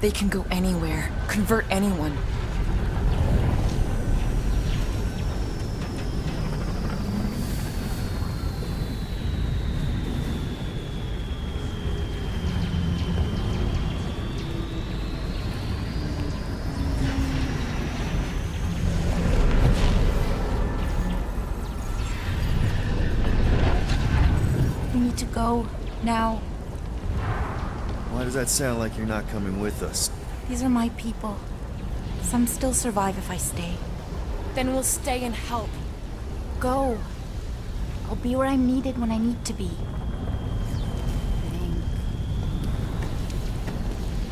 They can go anywhere, convert anyone. We need to go now. Why does that sound like you're not coming with us? These are my people. Some still survive if I stay. Then we'll stay and help. Go. I'll be where I'm needed when I need to be.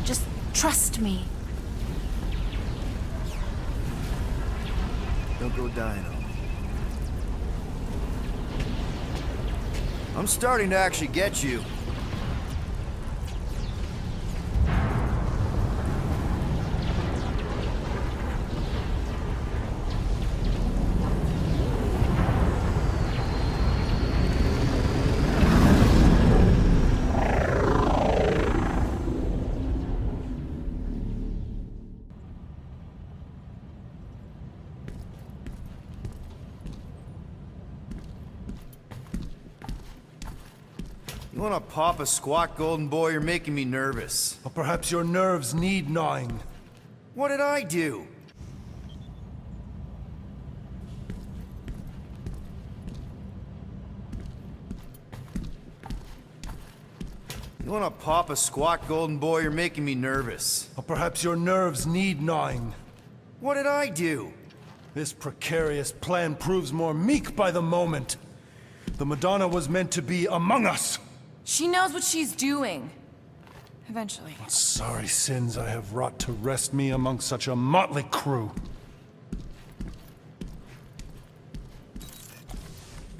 Just trust me. Don't go dying on me. I'm starting to actually get you. You wanna pop a squat, Golden Boy? You're making me nervous. Or perhaps your nerves need gnawing. What did I do? You wanna pop a squat, Golden Boy? You're making me nervous. Or perhaps your nerves need gnawing. What did I do? This precarious plan proves more meek by the moment. The Madonna was meant to be among us. She knows what she's doing. Eventually. Sorry sins I have wrought to wrest me among such a motley crew.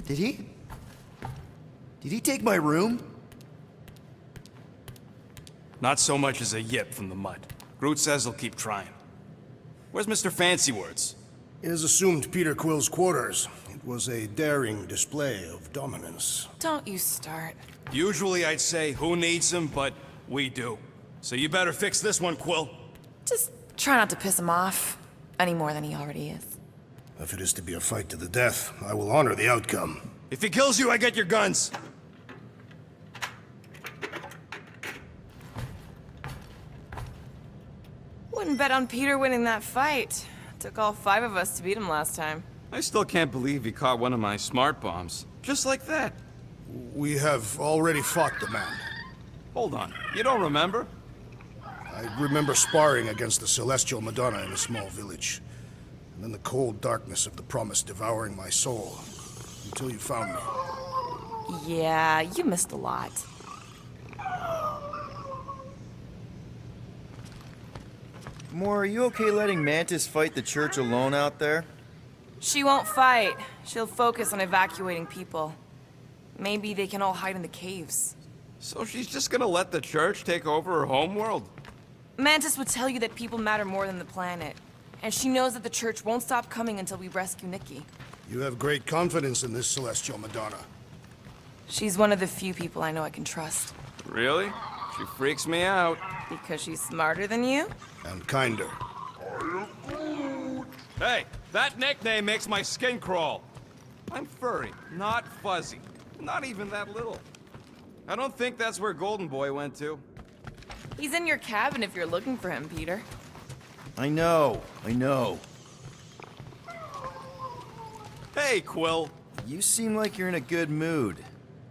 Did he? Did he take my room? Not so much as a yip from the mud. Groot says he'll keep trying. Where's Mr. Fancy Words? It is assumed Peter Quill's quarters. It was a daring display of dominance. Don't you start. Usually I'd say, who needs him, but we do. So you better fix this one, Quill. Just try not to piss him off any more than he already is. If it is to be a fight to the death, I will honor the outcome. If he kills you, I get your guns. Wouldn't bet on Peter winning that fight. Took all 5 of us to beat him last time. I still can't believe he caught one of my smart bombs. Just like that. We have already fought the man. Hold on, you don't remember? I remember sparring against the Celestial Madonna in a small village. And then the cold darkness of the promise devouring my soul. Until you found me. Yeah, you missed a lot. Moore, are you okay letting Mantis fight the church alone out there? She won't fight. She'll focus on evacuating people. Maybe they can all hide in the caves. So she's just gonna let the church take over her homeworld? Mantis would tell you that people matter more than the planet. And she knows that the church won't stop coming until we rescue Nikki. You have great confidence in this Celestial Madonna. She's one of the few people I know I can trust. Really? She freaks me out. Because she's smarter than you? And kinder. Hey, that nickname makes my skin crawl. I'm furry, not fuzzy. Not even that little. I don't think that's where Golden Boy went to. He's in your cabin if you're looking for him, Peter. I know. Hey, Quill. You seem like you're in a good mood.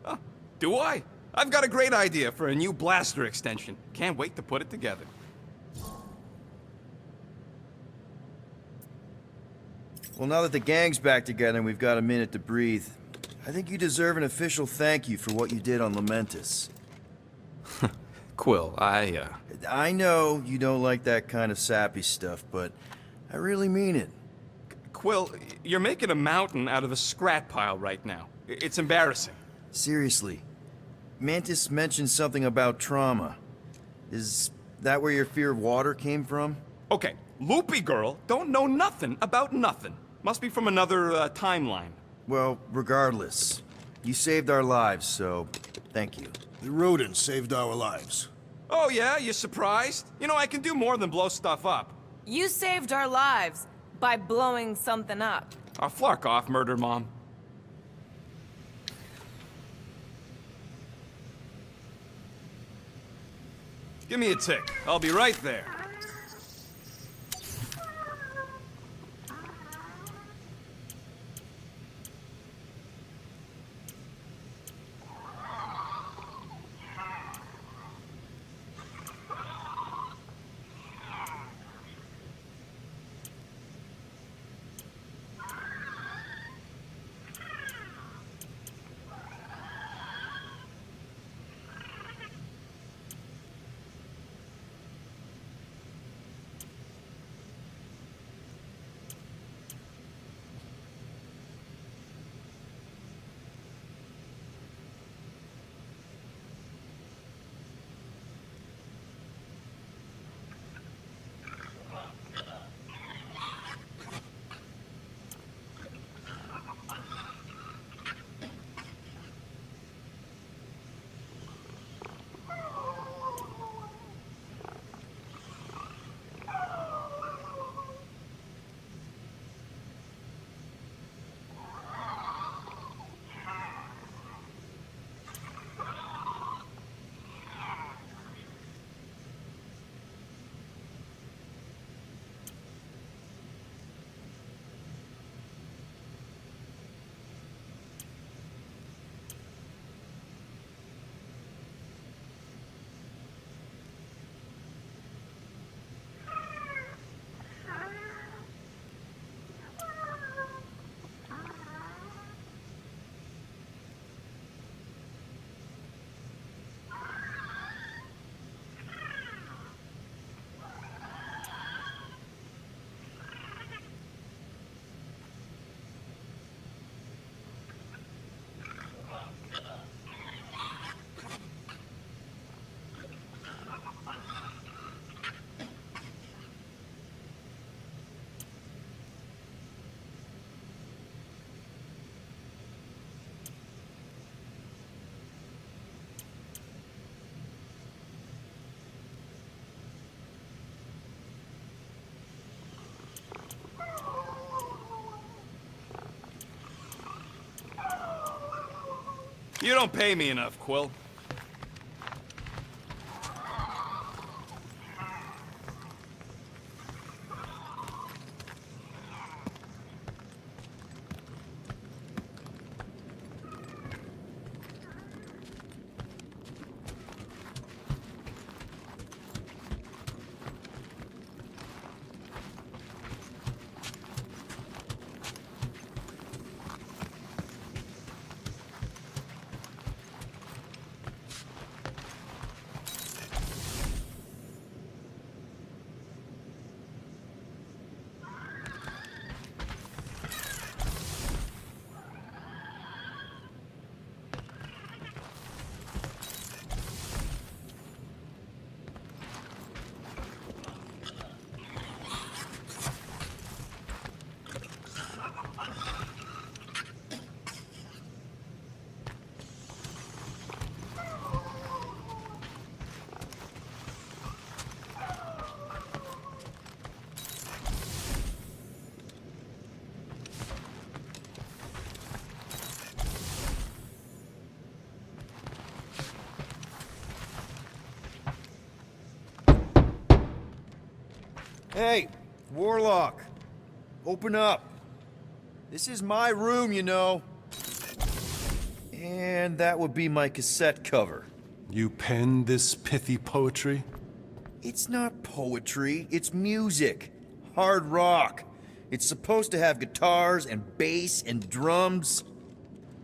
Huh, do I? I've got a great idea for a new blaster extension. Can't wait to put it together. Well, now that the gang's back together and we've got a minute to breathe, I think you deserve an official thank you for what you did on Lamentus. Quill, I know you don't like that kind of sappy stuff, but I really mean it. Quill, you're making a mountain out of a scrap pile right now. It's embarrassing. Seriously. Mantis mentioned something about trauma. Is that where your fear of water came from? Okay, Loopy Girl don't know nothing about nothing. Must be from another timeline. Well, regardless, you saved our lives, so thank you. The rodent saved our lives. Oh yeah, you surprised? You know, I can do more than blow stuff up. You saved our lives by blowing something up. Oh, flark off, Murder Mom. Give me a tick. I'll be right there. You don't pay me enough, Quill. Hey, Warlock. Open up. This is my room, you know. And that would be my cassette cover. You penned this pithy poetry? It's not poetry, it's music. Hard rock. It's supposed to have guitars and bass and drums.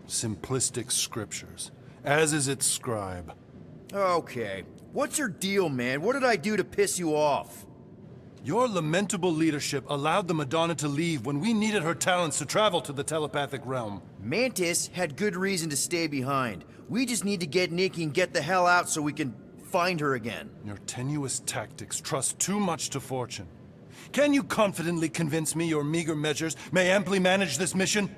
Simplistic scriptures, as is its scribe. Okay. What's your deal, man? What did I do to piss you off? Your lamentable leadership allowed the Madonna to leave when we needed her talents to travel to the telepathic realm. Mantis had good reason to stay behind. We just need to get Nikki and get the hell out so we can find her again. Your tenuous tactics trust too much to fortune. Can you confidently convince me your meager measures may amply manage this mission?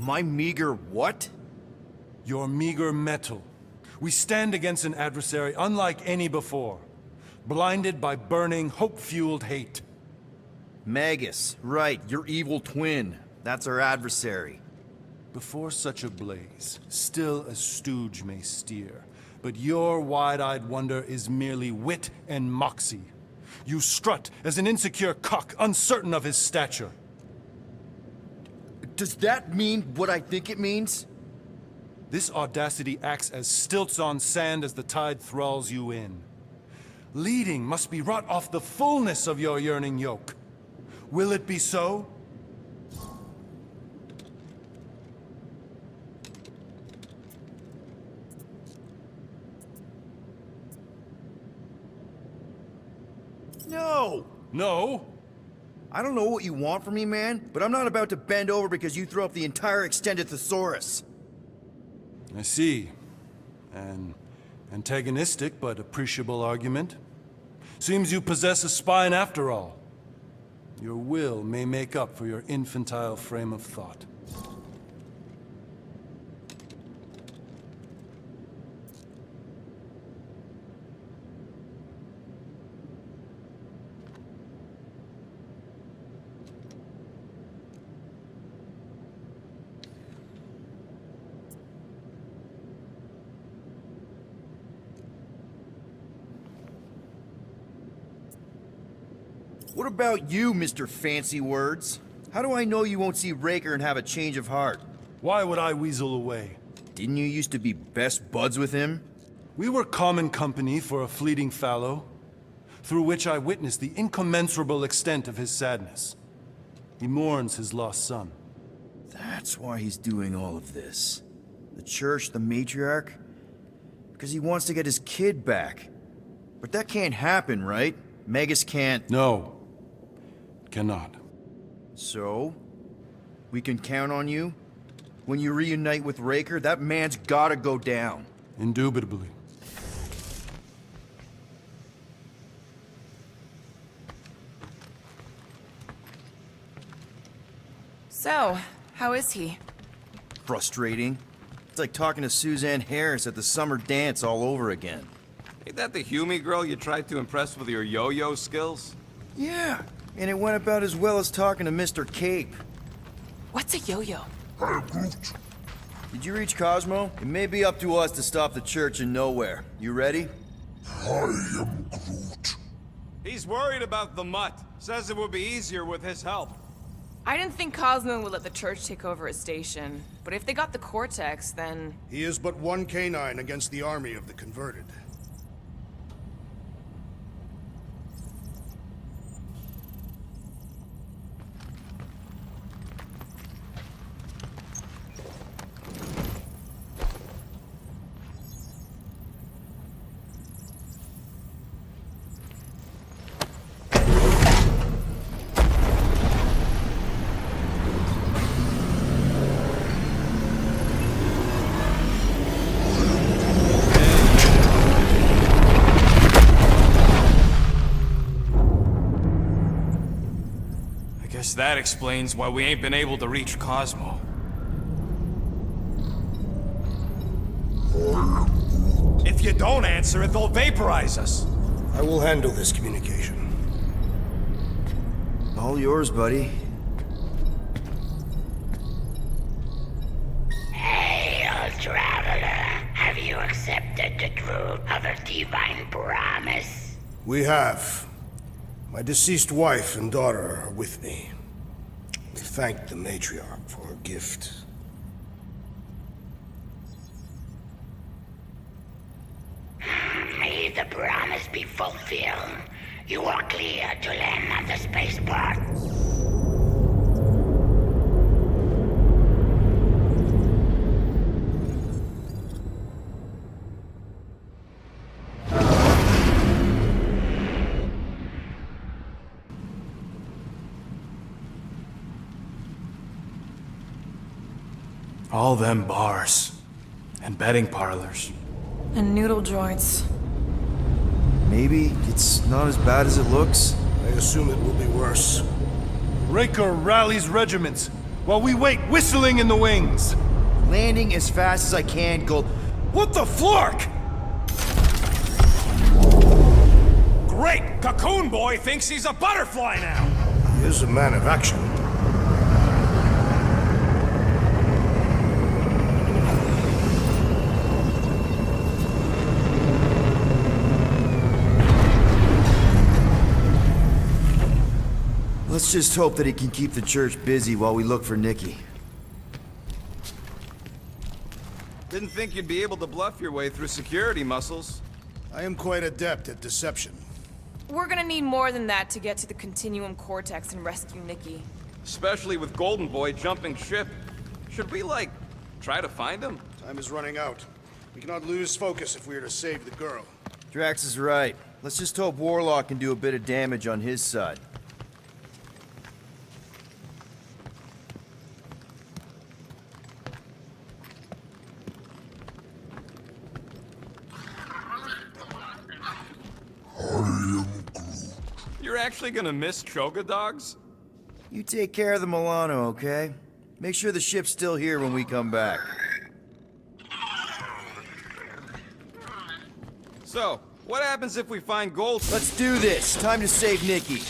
My meager what? Your meager metal. We stand against an adversary unlike any before, blinded by burning, hope-fueled hate. Magus, right, your evil twin. That's our adversary. Before such a blaze, still a stooge may steer, but your wide-eyed wonder is merely wit and moxie. You strut as an insecure cock, uncertain of his stature. Does that mean what I think it means? This audacity acts as stilts on sand as the tide thralls you in. Leading must be wrought off the fullness of your yearning yoke. Will it be so? No! No? I don't know what you want from me, man, but I'm not about to bend over because you throw up the entire extended thesaurus. I see. An antagonistic but appreciable argument. Seems you possess a spine after all. Your will may make up for your infantile frame of thought. What about you, Mr. Fancy Words? How do I know you won't see Raker and have a change of heart? Why would I weasel away? Didn't you used to be best buds with him? We were common company for a fleeting fallow, through which I witnessed the incommensurable extent of his sadness. He mourns his lost son. That's why he's doing all of this. The church, the matriarch? Because he wants to get his kid back. But that can't happen, right? Magus can't... No. Cannot. So? We can count on you? When you reunite with Raker, that man's gotta go down. Indubitably. So, how is he? Frustrating. It's like talking to Suzanne Harris at the summer dance all over again. Ain't that the Hume girl you tried to impress with your yo-yo skills? Yeah, and it went about as well as talking to Mr. Cape. What's a yo-yo? Did you reach Cosmo? It may be up to us to stop the church in nowhere. You ready? He's worried about the mutt. Says it would be easier with his help. I didn't think Cosmo would let the church take over his station, but if they got the Cortex, then... He is but one canine against the army of the converted. That explains why we ain't been able to reach Cosmo. If you don't answer it, they'll vaporize us. I will handle this communication. All yours, buddy. Hey, old traveler. Have you accepted the truth of a divine promise? We have. My deceased wife and daughter are with me. We thank the matriarch for her gift. May the promise be fulfilled. You are clear to land on the spaceport. All them bars. And betting parlors. And noodle joints. Maybe it's not as bad as it looks. I assume it will be worse. Raker rallies regiments. while we wait whistling in the wings. Landing as fast as I can, Gold. What the flark? Great! Cocoon Boy thinks he's a butterfly now! He is a man of action. Let's just hope that he can keep the church busy while we look for Nikki. Didn't think you'd be able to bluff your way through security muscles. I am quite adept at deception. We're gonna need more than that to get to the Continuum Cortex and rescue Nikki. Especially with Golden Boy jumping ship. Should we, like, try to find him? Time is running out. We cannot lose focus if we are to save the girl. Drax is right. Let's just hope Warlock can do a bit of damage on his side. You're actually gonna miss Choga dogs? You take care of the Milano, okay? Make sure the ship's still here when we come back. So, what happens if we find gold? Let's do this. Time to save Nikki.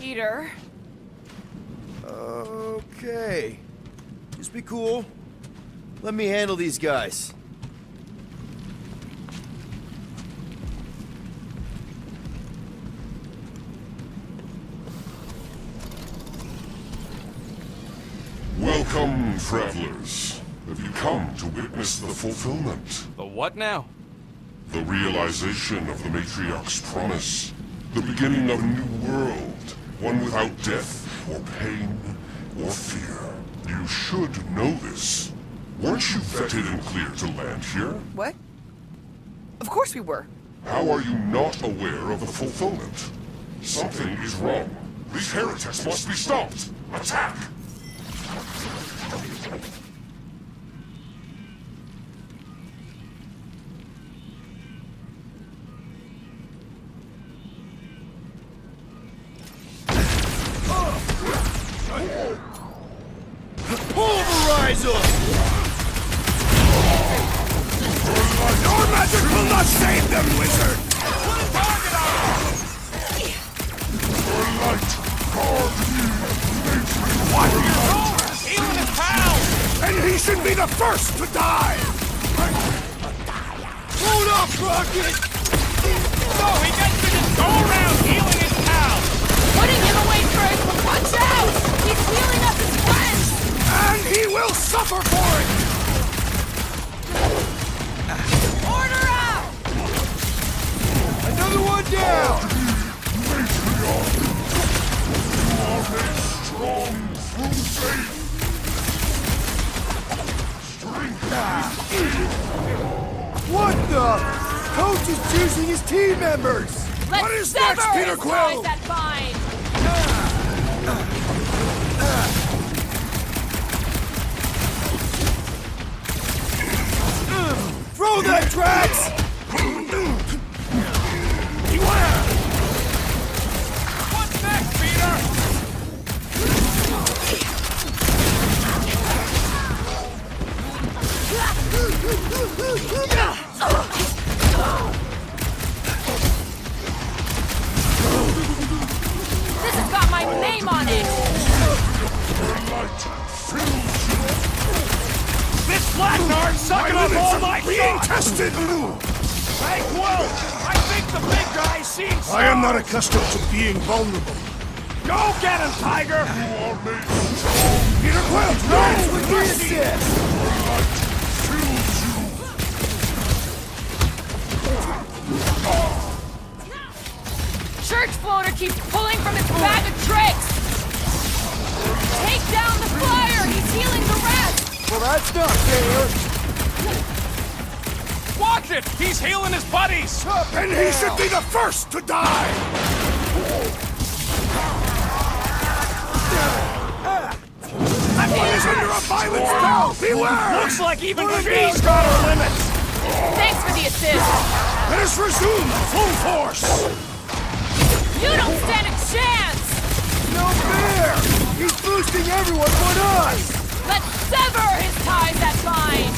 Peter. Okay. Just be cool. Let me handle these guys. Welcome, travelers. Have you come to witness the fulfillment? The what now? The realization of the Matriarch's promise. The beginning of a new world. One without death, or pain, or fear. You should know this. Weren't you vetted and cleared to land here? What? Of course we were. How are you not aware of the fulfillment? Something is wrong. These heretics must be stopped. Attack! Pulverize them! Your magic will not save them, wizard! And he should be the first to die! Hold up, Rocket! So, he gets to just go around healing his pals! Putting him away first, but watch out! He's healing up his friends! And he will suffer for it! Order out! Another one down! What the? Coach is choosing his team members! Let's What is sever next, Peter his Quill? ties that bind! Throw that, Drax! Beware! What's next, Peter? This has got my name on it! This Blackguard sucking up all my being shots! tested! Hey, whoa! I think the big guy's seen I am not accustomed to being vulnerable. Go get him, Tiger! Peter Quill, Drax no! with the assist! Church floater keeps pulling from its bag of tricks! Take down the flyer! He's healing the rest! Well, that's not fair! Watch it! He's healing his buddies! And he should be the first to die! He is under a violent spell! Beware! Looks like even she's got her limits! Thanks for the assist! Let us resume full force! You don't stand a chance! No fair! He's boosting everyone but us! Let's sever his ties that bind!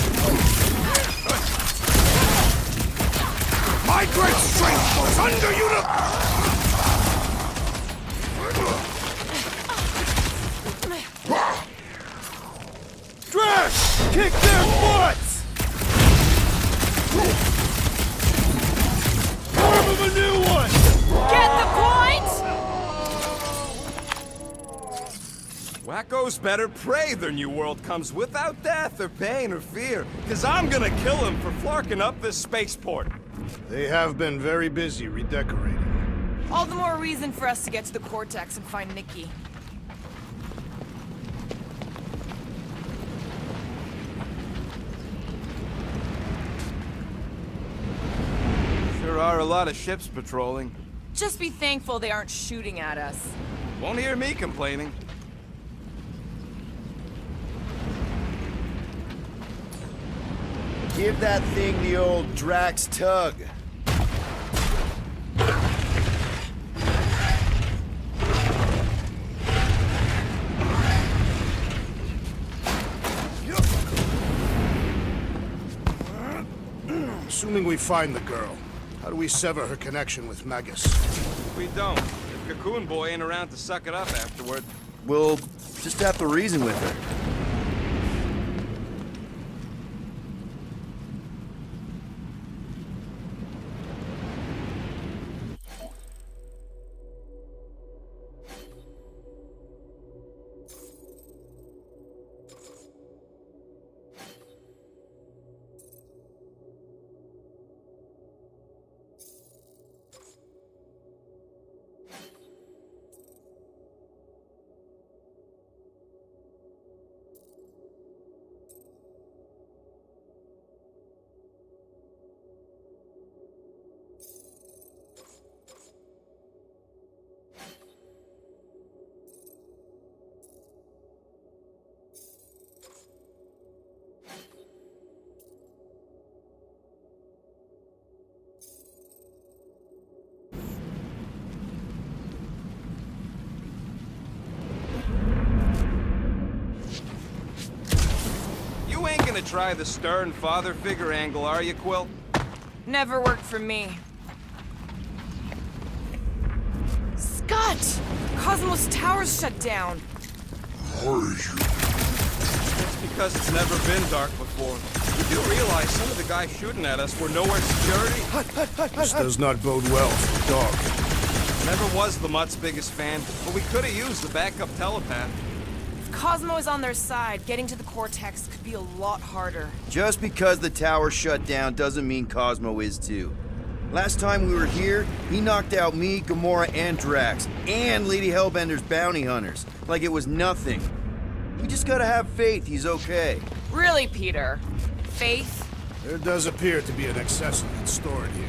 My great strength goes under you to... Drax! Kick their butts! Form of a new one! Get the point? Wacko's better pray their new world comes without death or pain or fear, because I'm gonna kill him for flarking up this spaceport. They have been very busy redecorating. All the more reason for us to get to the Cortex and find Nikki. Sure are a lot of ships patrolling. Just be thankful they aren't shooting at us. Won't hear me complaining. Give that thing the old Drax tug. Assuming we find the girl, how do we sever her connection with Magus? If we don't, if Cocoon Boy ain't around to suck it up afterward. We'll just have to reason with her. You ain't gonna try the stern father figure angle, are you, Quill? Never worked for me. Scott! Cosmos Tower's shut down. It's because it's never been dark before. You do realize some of the guys shooting at us were nowhere security? This does not bode well for the dog. Never was the Mutt's biggest fan, but we could have used the backup telepath. If Cosmo is on their side, getting to the Cortex could be a lot harder. Just because the tower shut down doesn't mean Cosmo is too. Last time we were here, he knocked out me, Gamora, and Drax, and Lady Hellbender's bounty hunters, like it was nothing. We just gotta have faith he's okay. Really, Peter? Faith? There does appear to be an excess of it stored here.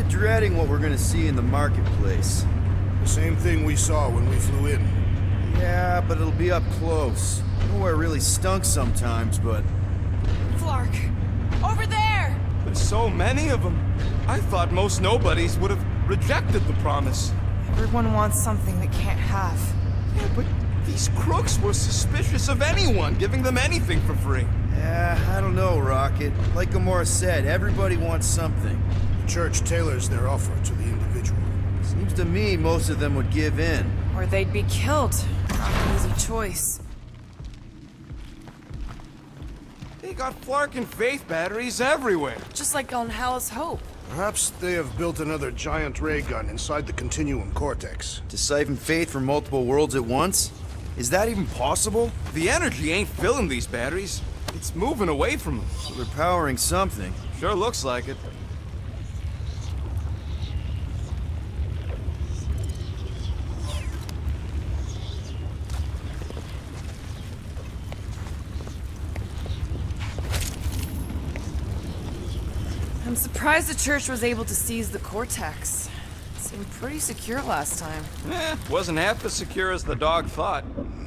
Dreading what we're gonna see in the marketplace. The same thing we saw when we flew in. Yeah, but it'll be up close. Nowhere really stunk sometimes, but... Flark! Over there! There's so many of them. I thought most nobodies would have rejected the promise. Everyone wants something they can't have. Yeah, but these crooks were suspicious of anyone giving them anything for free. Yeah, I don't know, Rocket. Like Gamora said, everybody wants something. The church tailors their offer to the individual. Seems to me most of them would give in. Or they'd be killed. Not an easy choice. They got Flark and Faith batteries everywhere. Just like on Hallis Hope. Perhaps they have built another giant ray gun inside the Continuum Cortex. To siphon faith from multiple worlds at once? Is that even possible? The energy ain't filling these batteries. It's moving away from them. So they're powering something. Sure looks like it. I'm surprised the church was able to seize the Cortex. It seemed pretty secure last time. Wasn't half as secure as the dog thought.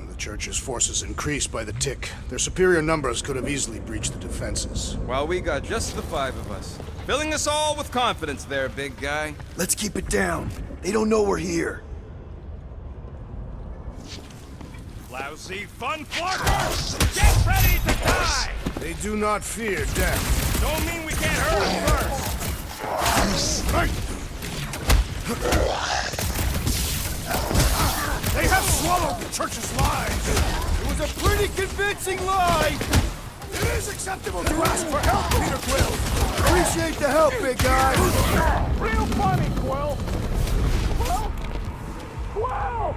The church's forces increased by the tick. Their superior numbers could have easily breached the defenses. While we got just the 5 of us. Filling us all with confidence there, big guy. Let's keep it down. They don't know we're here. Lousy fun flunkers! Get ready to die! They do not fear death. Don't mean we can't hurt them first! They have swallowed the church's lies! It was a pretty convincing lie! It is acceptable to ask for help, Peter Quill! Appreciate the help, big guy! Real funny, Quill! Quill! Quill!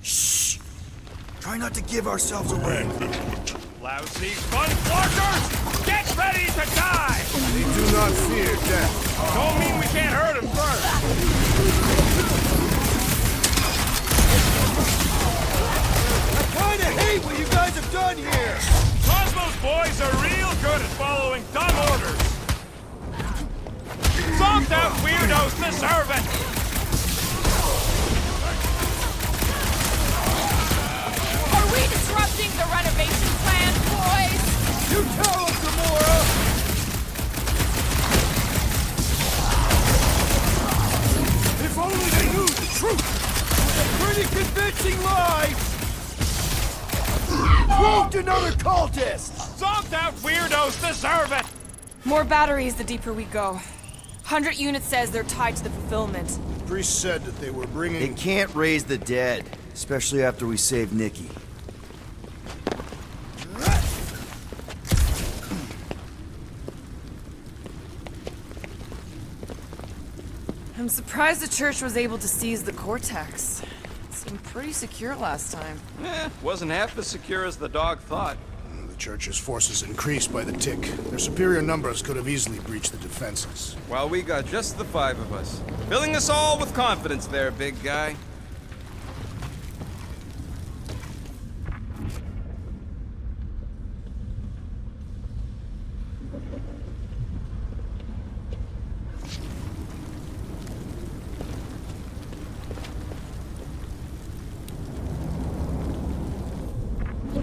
Shh! Try not to give ourselves away. Lousy fun flunkers! Get ready to die! They do not fear death. Don't mean we can't hurt them first! I kinda hate what you guys have done here! Cosmos boys are real good at following dumb orders! Zonked out weirdos deserve it! Are we disrupting the renovation plan, boys? You tell them, Gamora! If only they knew the truth! Pretty convincing lie! Proved another cultist! Zonked out weirdos deserve it! More batteries the deeper we go. 100 units says they're tied to the fulfillment. Priest said that they were They bringing... can't raise the dead, especially after we save Nikki. I'm surprised the church was able to seize the Cortex. It seemed pretty secure last time. Wasn't half as secure as the dog thought. The church's forces increased by the tick. Their superior numbers could have easily breached the defenses. While we got just the 5 of us. Filling us all with confidence there, big guy.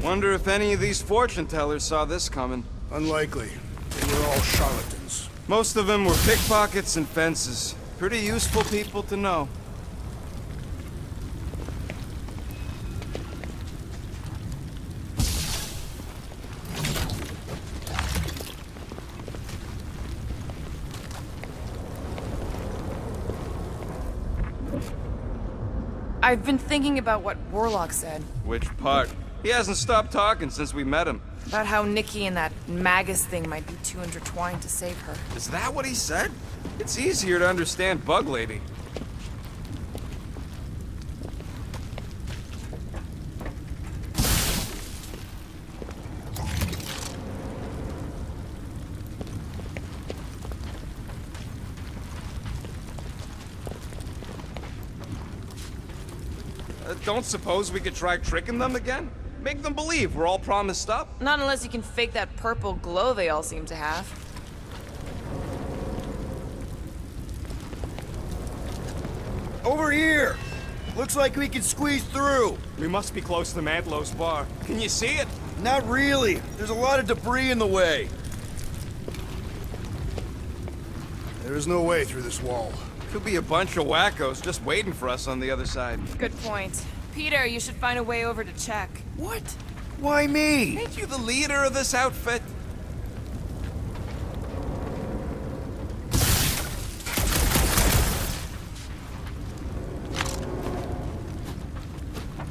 Wonder if any of these fortune tellers saw this coming. Unlikely. They were all charlatans. Most of them were pickpockets and fences. Pretty useful people to know. I've been thinking about what Warlock said. Which part? He hasn't stopped talking since we met him. About how Nikki and that Magus thing might be too intertwined to save her. Is that what he said? It's easier to understand Bug Lady. Don't suppose we could try tricking them again? Make them believe we're all promised up? Not unless you can fake that purple glow they all seem to have. Over here! Looks like we can squeeze through. We must be close to Mantlo's bar. Can you see it? Not really. There's a lot of debris in the way. There is no way through this wall. Could be a bunch of wackos just waiting for us on the other side. Good point. Peter, you should find a way over to check. What? Why me? Ain't you the leader of this outfit?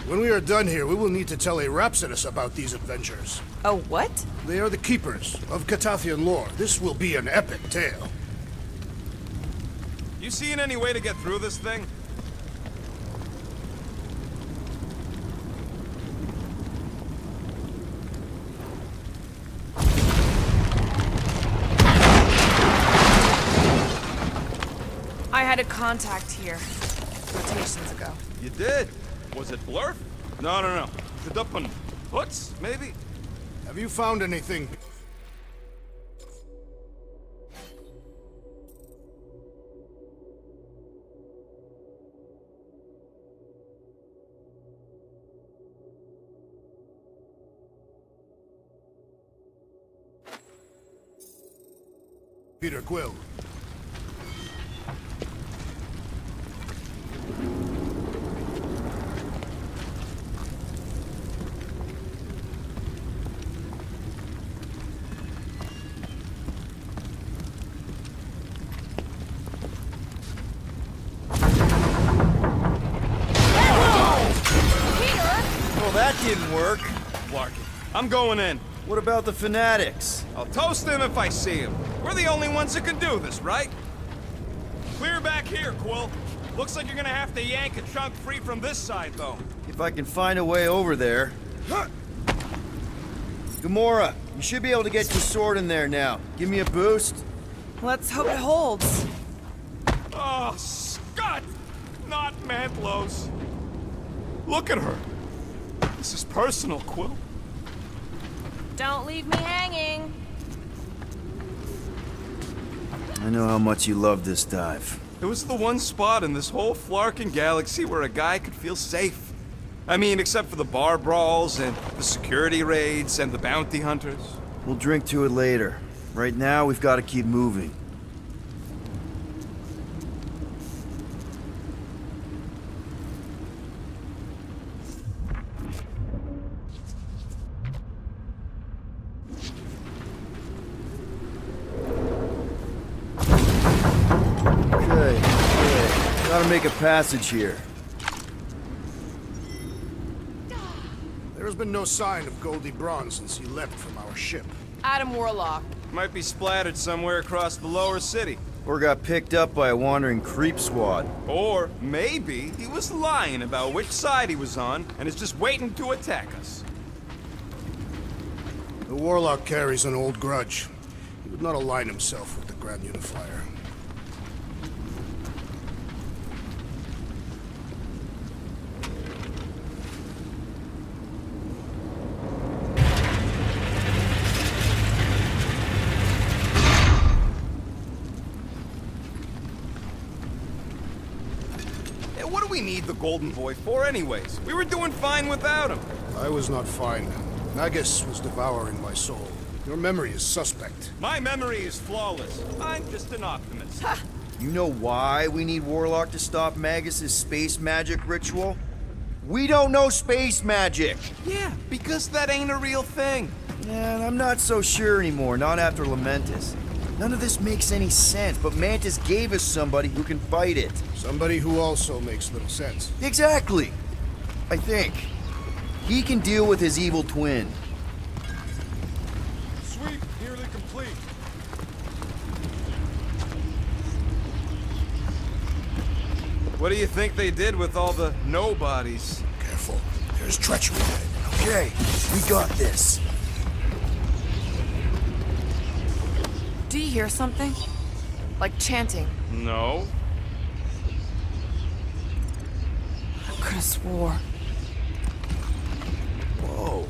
When we are done here, we will need to tell a Rhapsodus about these adventures. Oh, what? They are the keepers of Catathian lore. This will be an epic tale. You seeing any way to get through this thing? contact here. Rotations ago. You did? Was it Blurf? No. The Duppen. Hoots, maybe? Have you found anything? Peter Quill. Well, that didn't work. Larkin. I'm going in. What about the fanatics? I'll toast them if I see them. We're the only ones that can do this, right? Clear back here, Quill. Looks like you're gonna have to yank a chunk free from this side, though. If I can find a way over there. Gamora, you should be able to get your sword in there now. Give me a boost. Let's hope it holds. Oh, Scott! Not Mantlos. Look at her. This is personal, Quill. Don't leave me hanging. I know how much you love this dive. It was the one spot in this whole Flarkin galaxy where a guy could feel safe. I mean, except for the bar brawls and the security raids and the bounty hunters. We'll drink to it later. Right now, we've got to keep moving. Okay. Gotta make a passage here. There's been no sign of Goldie Braun since he left from our ship. Adam Warlock. Might be splattered somewhere across the lower city. Or got picked up by a wandering creep squad. Or maybe he was lying about which side he was on and is just waiting to attack us. The Warlock carries an old grudge. He would not align himself with the Grand Unifier. What do we need the Golden Boy for anyways? We were doing fine without him. I was not fine. Nagus was devouring my soul. Your memory is suspect. My memory is flawless. I'm just an optimist. You know why we need Warlock to stop Magus's space magic ritual? We don't know space magic! Yeah, because that ain't a real thing. Yeah, I'm not so sure anymore, not after Lamentus. None of this makes any sense, but Mantis gave us somebody who can fight it. Somebody who also makes little sense. Exactly! I think. He can deal with his evil twin. Sweep nearly complete. What do you think they did with all the nobodies? Careful. There's treachery ahead. Okay, we got this. Do you hear something? Like chanting. No. I could have swore. Whoa.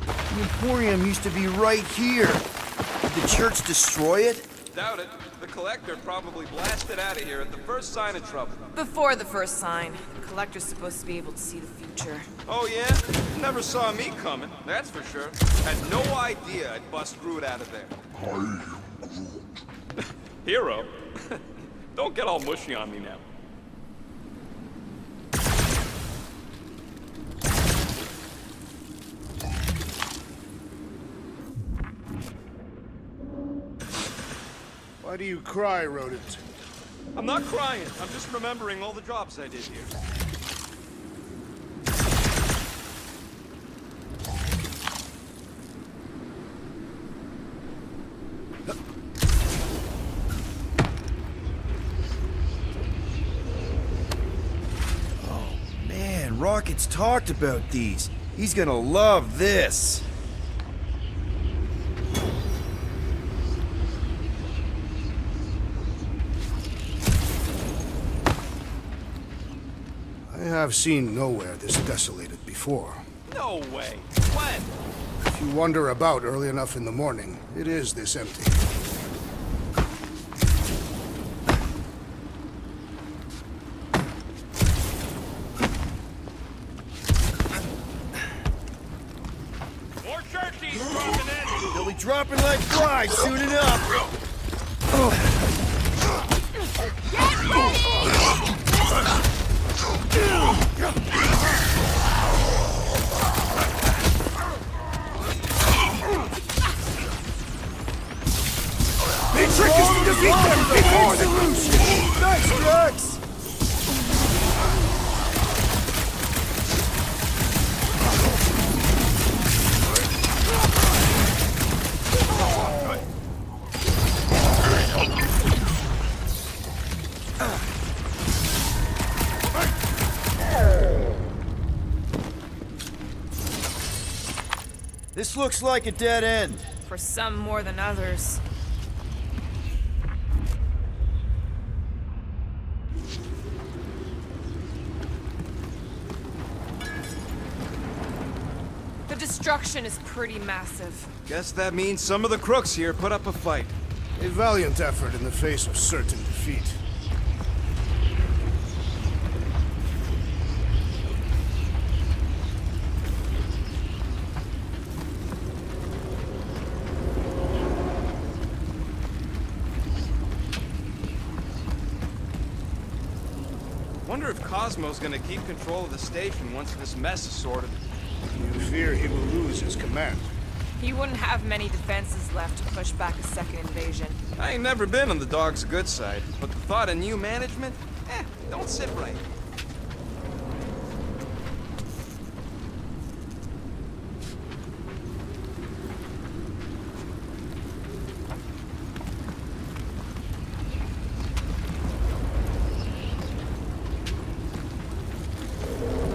The Emporium used to be right here. Did the church destroy it? Doubt it. The Collector probably blasted out of here at the first sign of trouble. Before the first sign. The Collector's supposed to be able to see the future. Oh yeah? Never saw me coming, that's for sure. Had no idea I'd bust Groot out of there. Hero? Don't get all mushy on me now. Why do you cry, rodent? I'm not crying. I'm just remembering all the jobs I did here. Man, Rocket's talked about these. He's gonna love this. have seen nowhere this desolated before. No way. When? If you wander about early enough in the morning, it is this empty. More churchies dropping in! They'll be dropping like flies soon enough. The trick is to defeat them before they lose you! Nice, Drax! This looks like a dead end. For some more than others. The destruction is pretty massive. Guess that means some of the crooks here put up a fight. A valiant effort in the face of certain defeat. Wonder if Cosmo's gonna keep control of the station once this mess is sorted. You fear he will lose his command. He wouldn't have many defenses left to push back a second invasion. I ain't never been on the dog's good side, but the thought of new management? Don't sit right.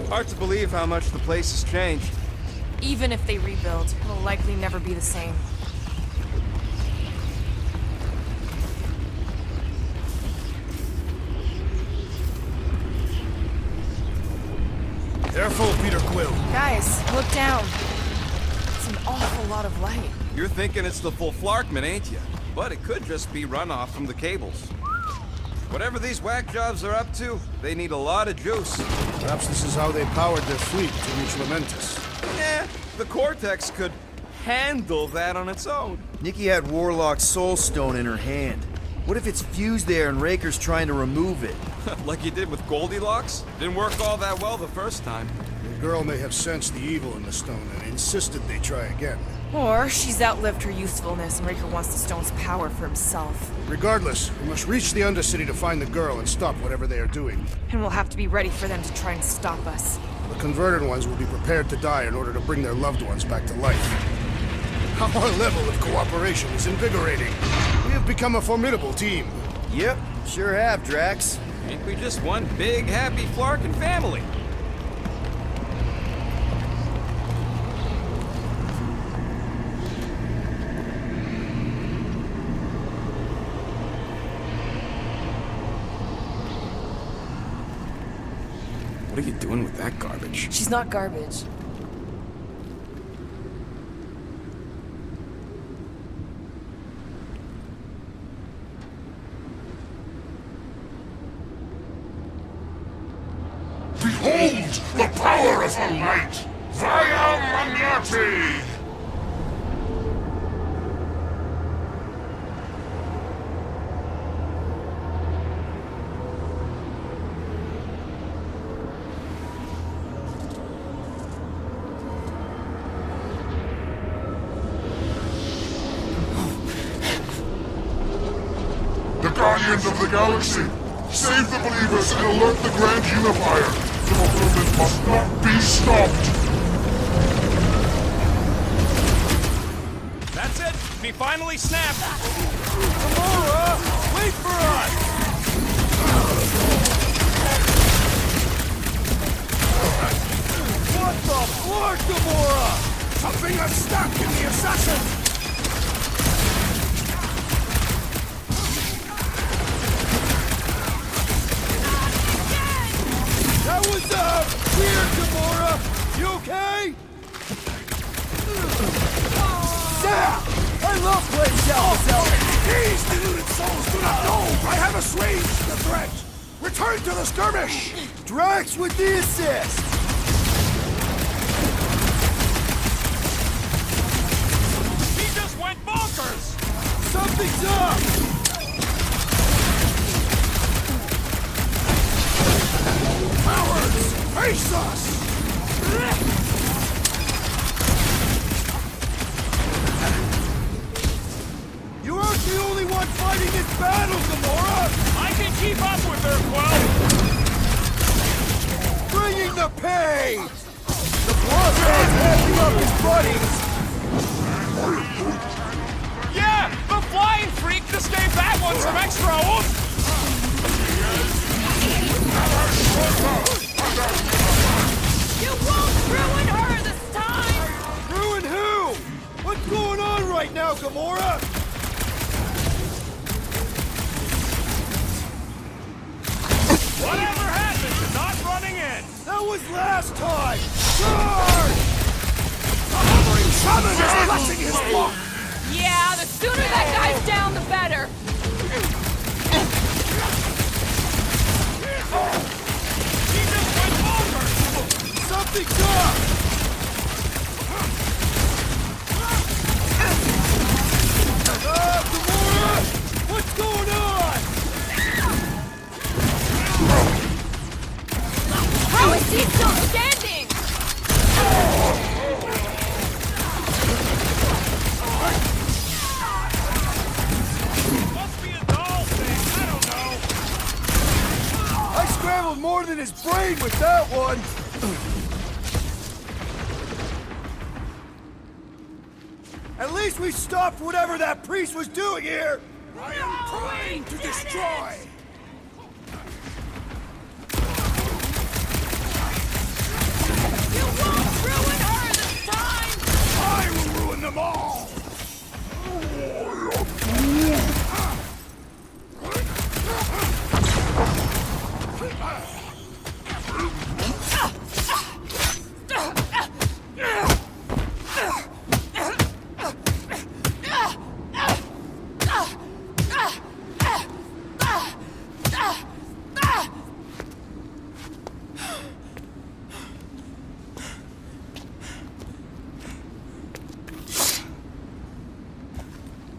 Hard to believe how much the place has changed. Even if they rebuild, it'll likely never be the same. Careful, Peter Quill. Guys, look down. It's an awful lot of light. You're thinking it's the full Flarkman, ain't you? But it could just be runoff from the cables. Whatever these whack jobs are up to, they need a lot of juice. Perhaps this is how they powered their fleet to reach Lamentus. The Cortex could handle that on its own. Nikki had Warlock's Soul Stone in her hand. What if it's fused there and Raker's trying to remove it? Like you did with Goldilocks? Didn't work all that well the first time. The girl may have sensed the evil in the stone and insisted they try again. Or she's outlived her usefulness and Raker wants the stone's power for himself. Regardless, we must reach the Undercity to find the girl and stop whatever they are doing. And we'll have to be ready for them to try and stop us. The converted ones will be prepared to die in order to bring their loved ones back to life. Our level of cooperation is invigorating. We have become a formidable team. Yep, sure have, Drax. Ain't we just one big, happy Flarkin family? What are you doing with that garbage? She's not garbage. Behold the power of the light! Via Magnati! The Guardians of the Galaxy! Save the believers and alert the Grand Unifier! The fulfillment must not be stopped! That's it! We finally snapped! Gamora! Wait for us! What the floor, Gamora? Something got stuck in the assassin! That What was up? Weird, Gamora! You okay? Zap! I love playing South. These deluded souls do not know I have assuaged the threat! Return to the skirmish! Drax with the assist! He just went bonkers! Something's up! Cowards! Face us! You aren't the only one fighting this battle, Gamora! I can keep up with her, Quill! Bringing the pain! The blood man's happy up his buddies! Yeah! The flying freak just gave that one some extra oomph! You won't ruin her this time! Ruin who? What's going on right now, Gamora? Whatever happened to not running in? That was last time! Charge! The hovering shaman is blessing his flock! Yeah, the sooner that guy's down, the better. He just went bonkers! Something's up! Gamora! What's going on? How is he still standing? Must be a doll thing, I don't know. I scrambled more than his brain with that one! At least we stopped whatever that priest was doing here! I am trying to destroy! You won't ruin her this time! I will ruin them all!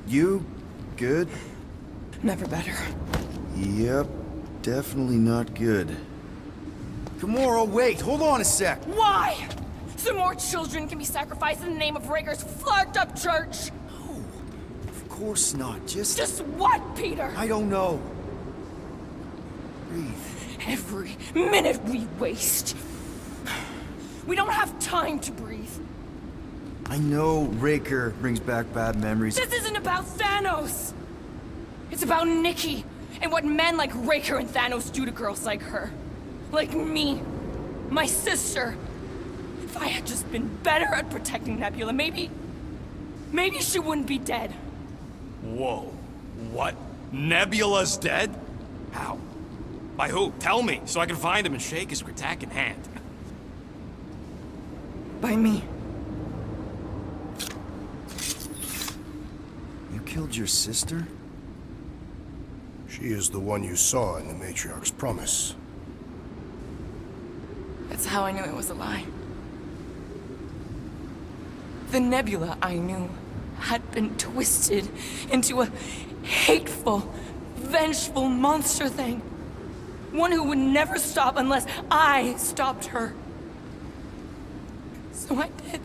You good? Never better. Yep, definitely not good. Gamora, wait, hold on a sec. Why? So more children can be sacrificed in the name of Raker's flagged-up church? Of course not, Just what, Peter? I don't know. Breathe. Every minute we waste. We don't have time to breathe. I know Raker brings back bad memories. This isn't about Thanos. It's about Nikki and what men like Raker and Thanos do to girls like her. Like me. My sister. If I had just been better at protecting Nebula, maybe she wouldn't be dead. Whoa. What? Nebula's dead? How? By who? Tell me, so I can find him and shake his Kratakan hand. By me. You killed your sister? She is the one you saw in the Matriarch's promise. That's how I knew it was a lie. The Nebula I knew had been twisted into a hateful, vengeful monster thing. One who would never stop unless I stopped her. So I did.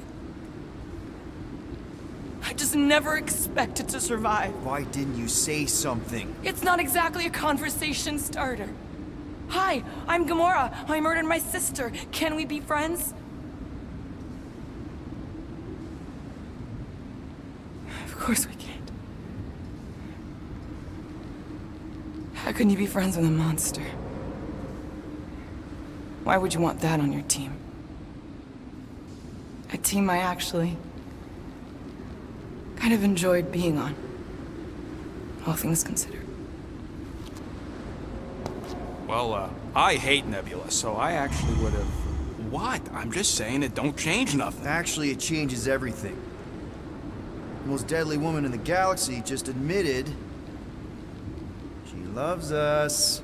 I just never expected to survive. Why didn't you say something? It's not exactly a conversation starter. Hi, I'm Gamora. I murdered my sister. Can we be friends? Of course we can't. How can you be friends with a monster? Why would you want that on your team? A team I actually kind of enjoyed being on, all things considered. Well, I hate Nebula, so I actually would have... What? I'm just saying it don't change nothing. Actually, it changes everything. The most deadly woman in the galaxy just admitted she loves us.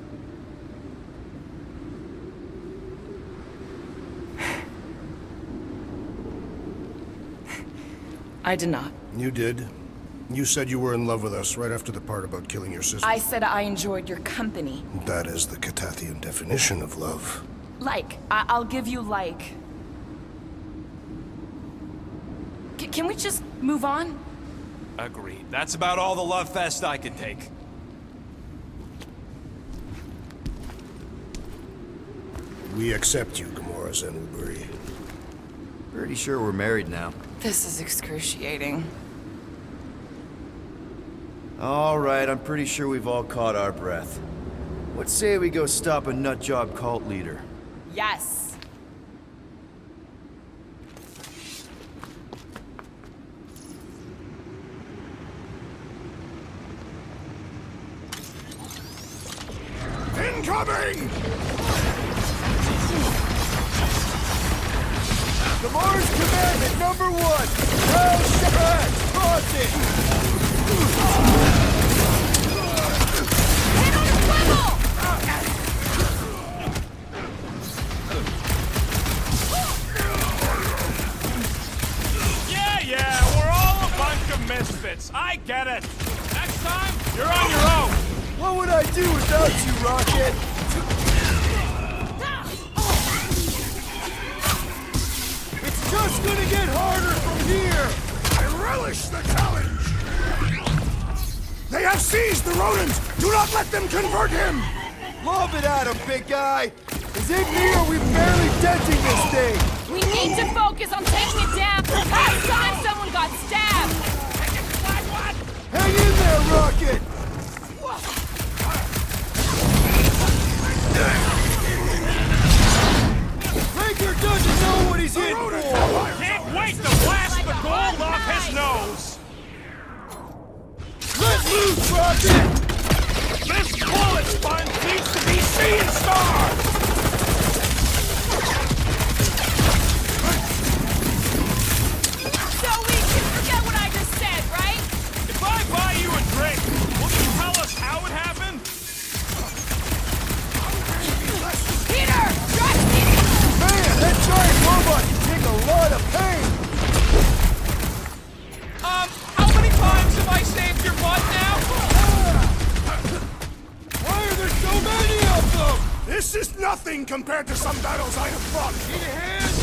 I did not. You did. You said you were in love with us right after the part about killing your sister. I said I enjoyed your company. That is the Catathian definition of love. Like, I'll give you like. Can we just move on? Agreed. That's about all the love fest I can take. We accept you, Gamora Zenuburi. Pretty sure we're married now. This is excruciating. All right, I'm pretty sure we've all caught our breath. What say we go stop a nutjob cult leader? Yes. Incoming! Gamora's command at number 1! Rail Shepard! Crossing! Hit on the swivel! Yeah, we're all a bunch of misfits. I get it. Next time, you're on your own. What would I do without you, Rocket? It's just gonna get harder from here! I relish the challenge! They have seized the rodent! Do not let them convert him! Lob it at him, big guy! Is it me or we barely denting this thing? We need to focus on taking it down. Last time someone got stabbed. Hang in there, Rocket! Raker doesn't know what he's in for! Can't wait to blast the gold off his nose. Let loose, Rocket! This bullet sponge needs to be seen starved. So we can forget what I just said, right? If I buy you a drink, will you tell us how it happened? Peter, trust me. Man, that giant robot can take a lot of pain! How many times have I saved your butt now? Why are there so many of them? This is nothing compared to some battles I have fought! Need a hand?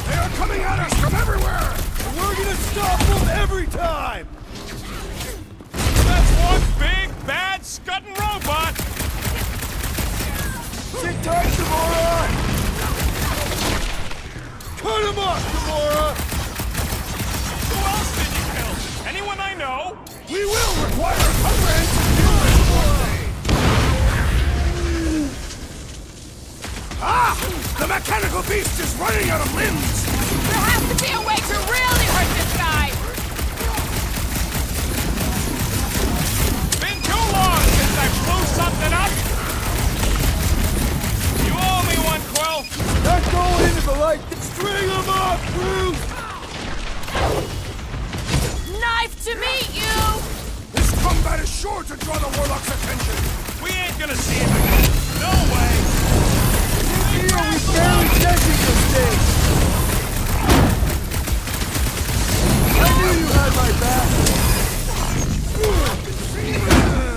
They are coming at us from everywhere! And we're gonna stop them every time! That's one big, bad, scudding robot! Sit tight, Gamora! Cut him off, Gamora! Who else did you kill? Anyone I know? We will require a comprehensive cure one day! Ah! The mechanical beast is running out of limbs! There has to be a way to really hurt this guy. Been too long since I blew something up! You owe me one, Quill! Not going into the light! String him up, Bruce! Nice to meet you. This combat is sure to draw the Warlock's attention! We ain't gonna see him again. No way! Here, we barely denting this thing! I knew you had my back!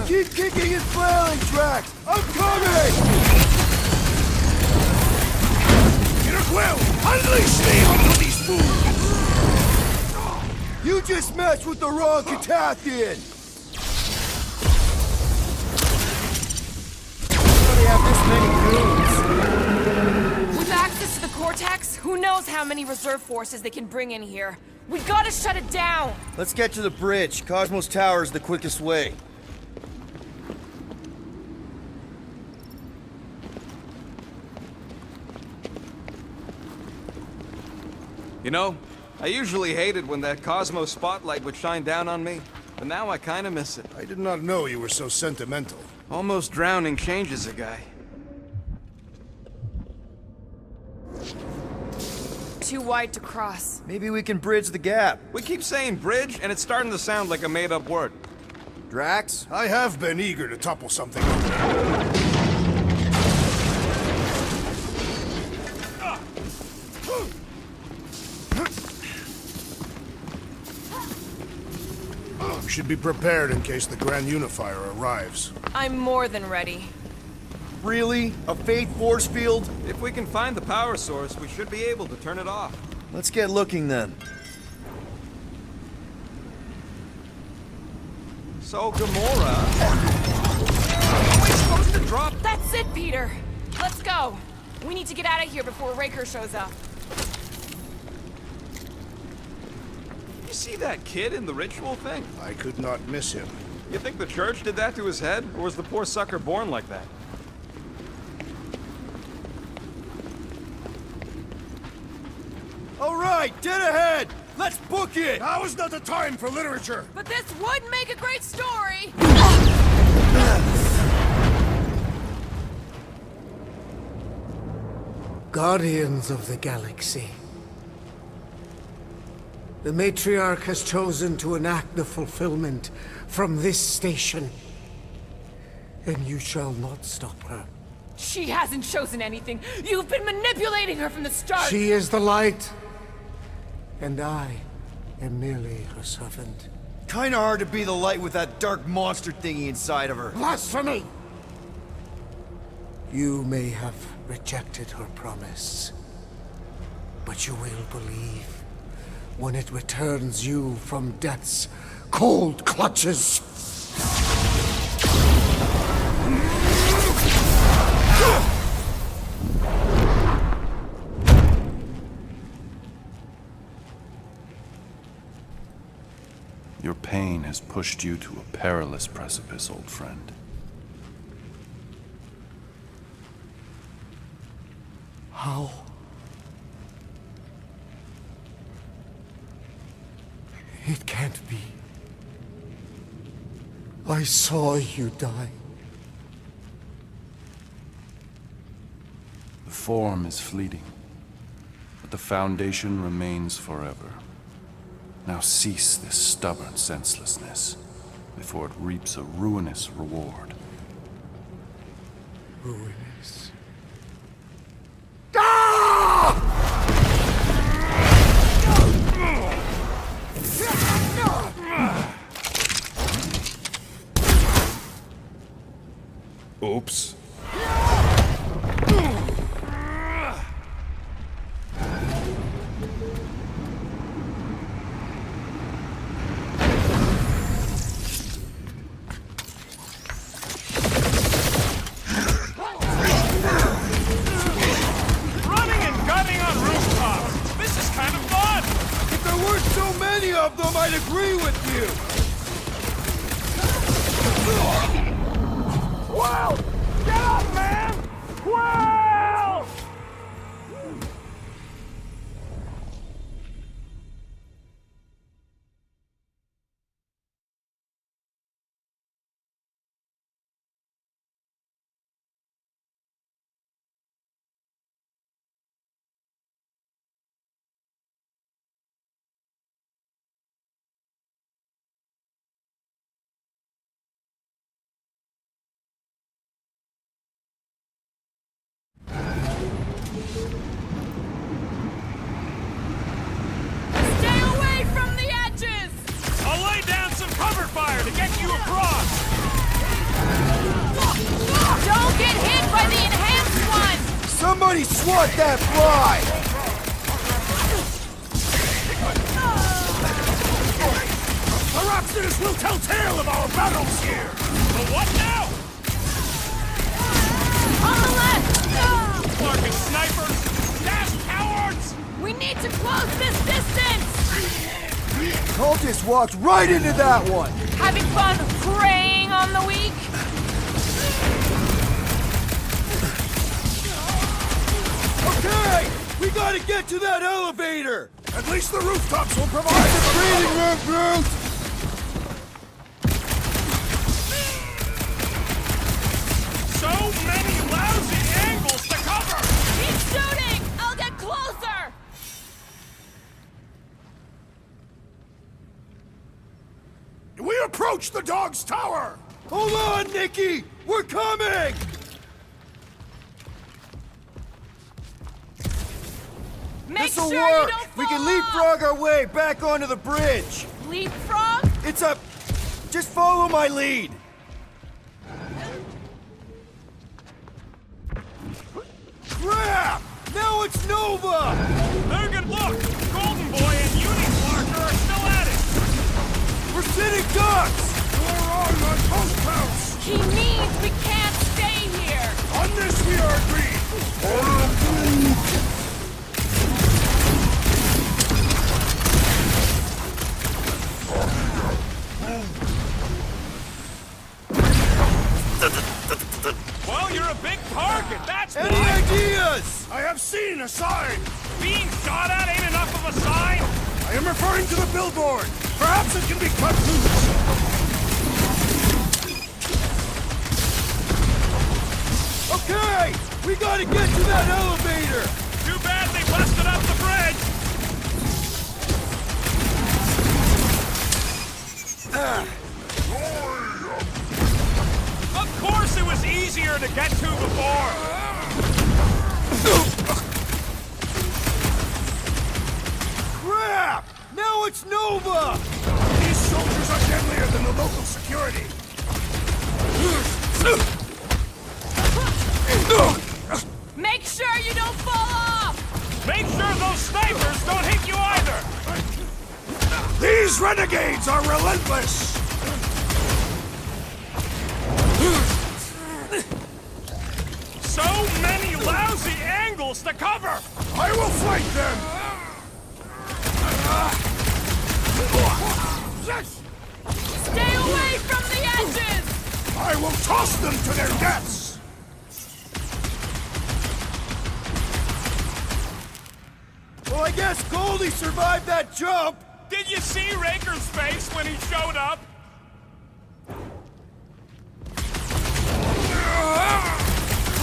Keep kicking and flailing, Drax! I'm coming! Peter Quill, unleash me onto these fools! You just messed with the wrong Catathian! They have this many goons. With access to the Cortex, who knows how many reserve forces they can bring in here. We gotta shut it down. Let's get to the bridge. Cosmos Tower is the quickest way. You know, I usually hated when that Cosmo spotlight would shine down on me. but now I kinda miss it. I did not know you were so sentimental. Almost drowning changes a guy. Too wide to cross. Maybe we can bridge the gap. We keep saying bridge, and it's starting to sound like a made-up word. Drax? I have been eager to topple something over there. We should be prepared in case the Grand Unifier arrives. I'm more than ready. Really? A Faith force field? If we can find the power source, we should be able to turn it off. Let's get looking then. So, Gamora... Are we supposed to drop... That's it, Peter! Let's go! We need to get out of here before Raker shows up. You see that kid in the ritual thing? I could not miss him. You think the church did that to his head? Or was the poor sucker born like that? All right, dead ahead! Let's book it! Now is not the time for literature! But this would make a great story! Guardians of the Galaxy. The Matriarch has chosen to enact the fulfillment from this station. And you shall not stop her. She hasn't chosen anything. You've been manipulating her from the start. She is the light. And I am merely her servant. Kinda hard to be the light with that dark monster thingy inside of her. Blasphemy! You may have rejected her promise, but you will believe when it returns you from death's cold clutches. Your pain has pushed you to a perilous precipice, old friend. How? It can't be. I saw you die. The form is fleeting, but the foundation remains forever. Now cease this stubborn senselessness before it reaps a ruinous reward. Ruinous. Oops. Running and gunning on rooftops! This is kind of fun! If there weren't so many of them, I'd agree with you! Wow! Get up, man! Wow! Stay away from the edges! I'll lay down some cover fire to get you across! Don't get hit by the enhanced one! Somebody swat that fly! The Rockstars will tell tale of our battles here! But what now? On the left! Larkin snipers! Dash cowards! We need to close this distance! Cultist walked right into that one! Having fun preying on the weak? Okay! We gotta get to that elevator! At least the rooftops will provide Breathing room, Groot! approach the dog's tower! Hold on, Nikki! We're coming! Make This'll sure work! you don't fall We can off. leapfrog our way back onto the bridge! Leapfrog? It's a... Just follow my lead! Crap! Now it's Nova! Durgan, look! Golden Boy and Uniparker are still at it! We're sitting ducks! We're on my post house! He means we can't stay here. On this we are agreed! Well, you're a big target, that's Any why! ideas? I have seen a sign! Being shot at ain't enough of a sign! I am referring to the billboard! Perhaps it can be cut loose! Okay! We gotta get to that elevator! Too bad they busted up the bridge! Of course it was easier to get to before! Crap! Now it's Nova! These soldiers are deadlier than the local security! Make sure you don't fall off. Make sure those snipers don't hit you either! These renegades are relentless! So many lousy angles to cover! I will flank them! Stay away from the edges. I will toss them to their deaths! Well, I guess Goldie survived that jump! Did you see Raker's face when he showed up?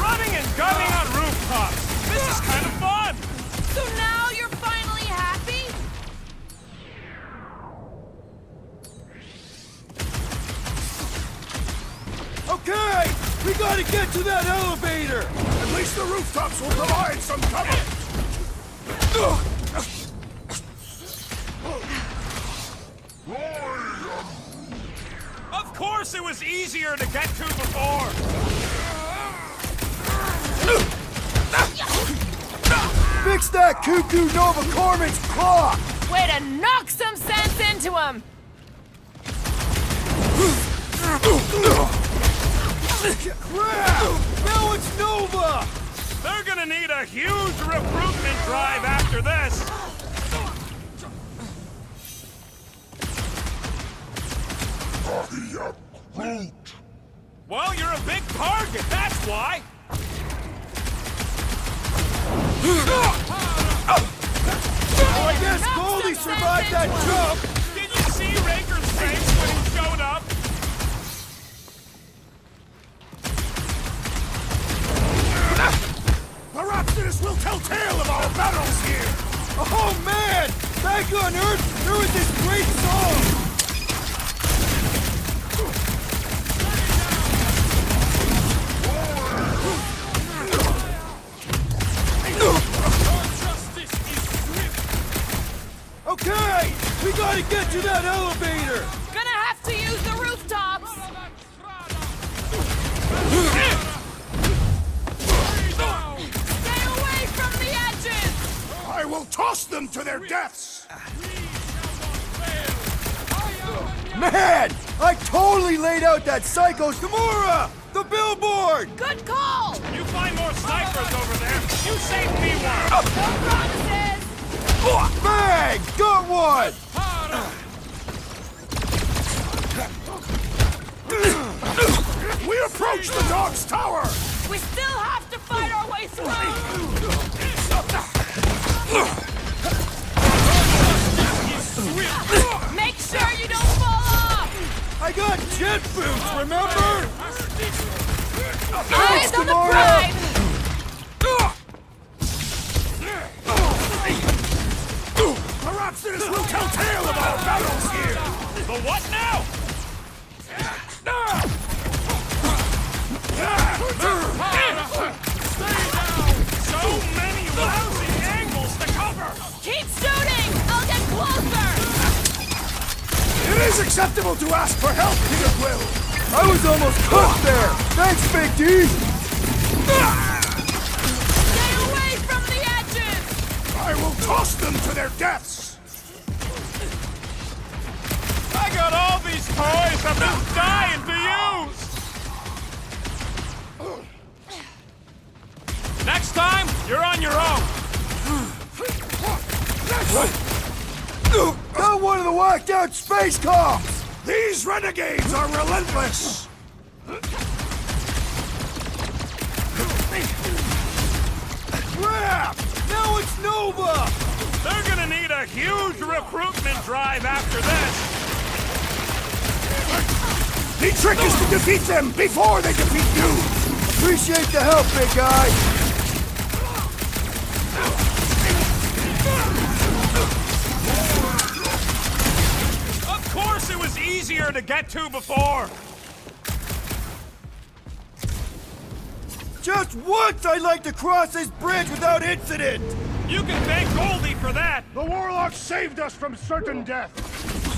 Running and gunning on rooftops! This is kind of fun! So now you're finally happy? Okay! We gotta get to that elevator! At least the rooftops will provide some cover! Of course it was easier to get to before! Fix that Cuckoo Nova Corman's clock! Way to knock some sense into him. Crap! Now it's Nova! They're gonna need a huge recruitment drive after this! Well, you're a big target, that's why! Well, I guess Goldie survived that jump! Did you see Raker's face when he showed up? Perhaps this will tell tale of our battles here! Oh man! Back on Earth, there was this great song! Okay! We gotta get to that elevator! Gonna have to use the rooftops. Stay away from the edges. I will toss them to their deaths! Man! I totally laid out that Psycho's Gamora! The billboard! Good call. You find more snipers over there, you save me one! No promises. Bang! Got one! We approach the dog's tower! We still have to fight our way through. Make sure you don't fall off. I got jet boots, remember? Eyes on the Gamora. prize. Perhaps this will tell tale of our battles here! The what now? is acceptable to ask for help, Peter Quill! I was almost cooked there! Thanks, Big D! Stay away from the edges! I will toss them to their deaths! I got all these toys I've been dying to use! Next time, you're on your own! Got one of the whacked out space cops! These renegades are relentless! Crap! Now it's Nova! They're gonna need a huge recruitment drive after this! The trick is to defeat them before they defeat you! Appreciate the help, big guy! Of course it was easier to get to before! Just once I'd like to cross this bridge without incident! You can thank Goldie for that! The Warlock saved us from certain death!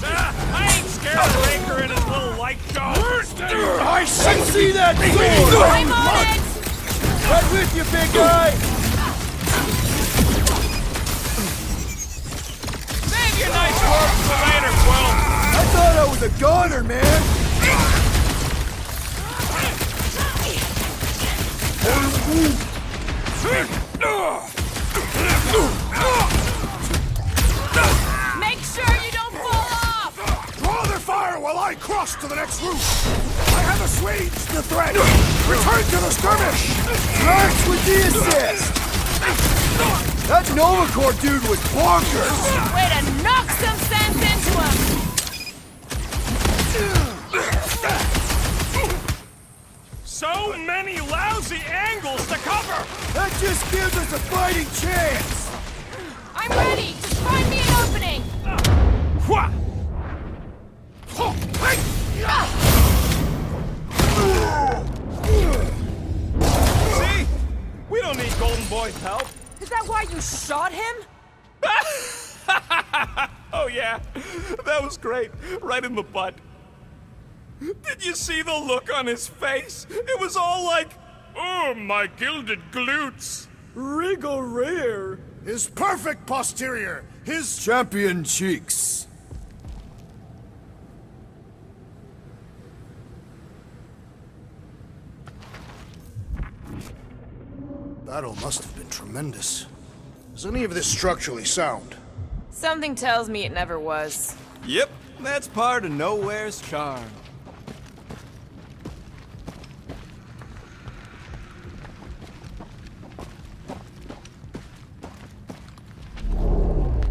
I ain't scared of Raker and his little light show! I see that sword! I'm on it! Right with you, big guy! Save your nice words for later, Quill! I thought I was a goner, man! Make sure you don't fall off! Draw their fire while I cross to the next route! I have assuaged the threat! Return to the skirmish! Drax with the assist! That Nova Corps dude was bonkers! Way to knock some sense into him! So many lousy angles to cover! That just gives us a fighting chance! I'm ready! Just find me an opening! Hua! See? We don't need Golden Boy's help. Is that why you shot him? Oh yeah, that was great. Right in the butt. Did you see the look on his face? It was all like, oh, my gilded glutes. Regal rear! His perfect posterior! His... Champion cheeks! Battle must have been tremendous. Is any of this structurally sound? Something tells me it never was. Yep, that's part of Nowhere's charm.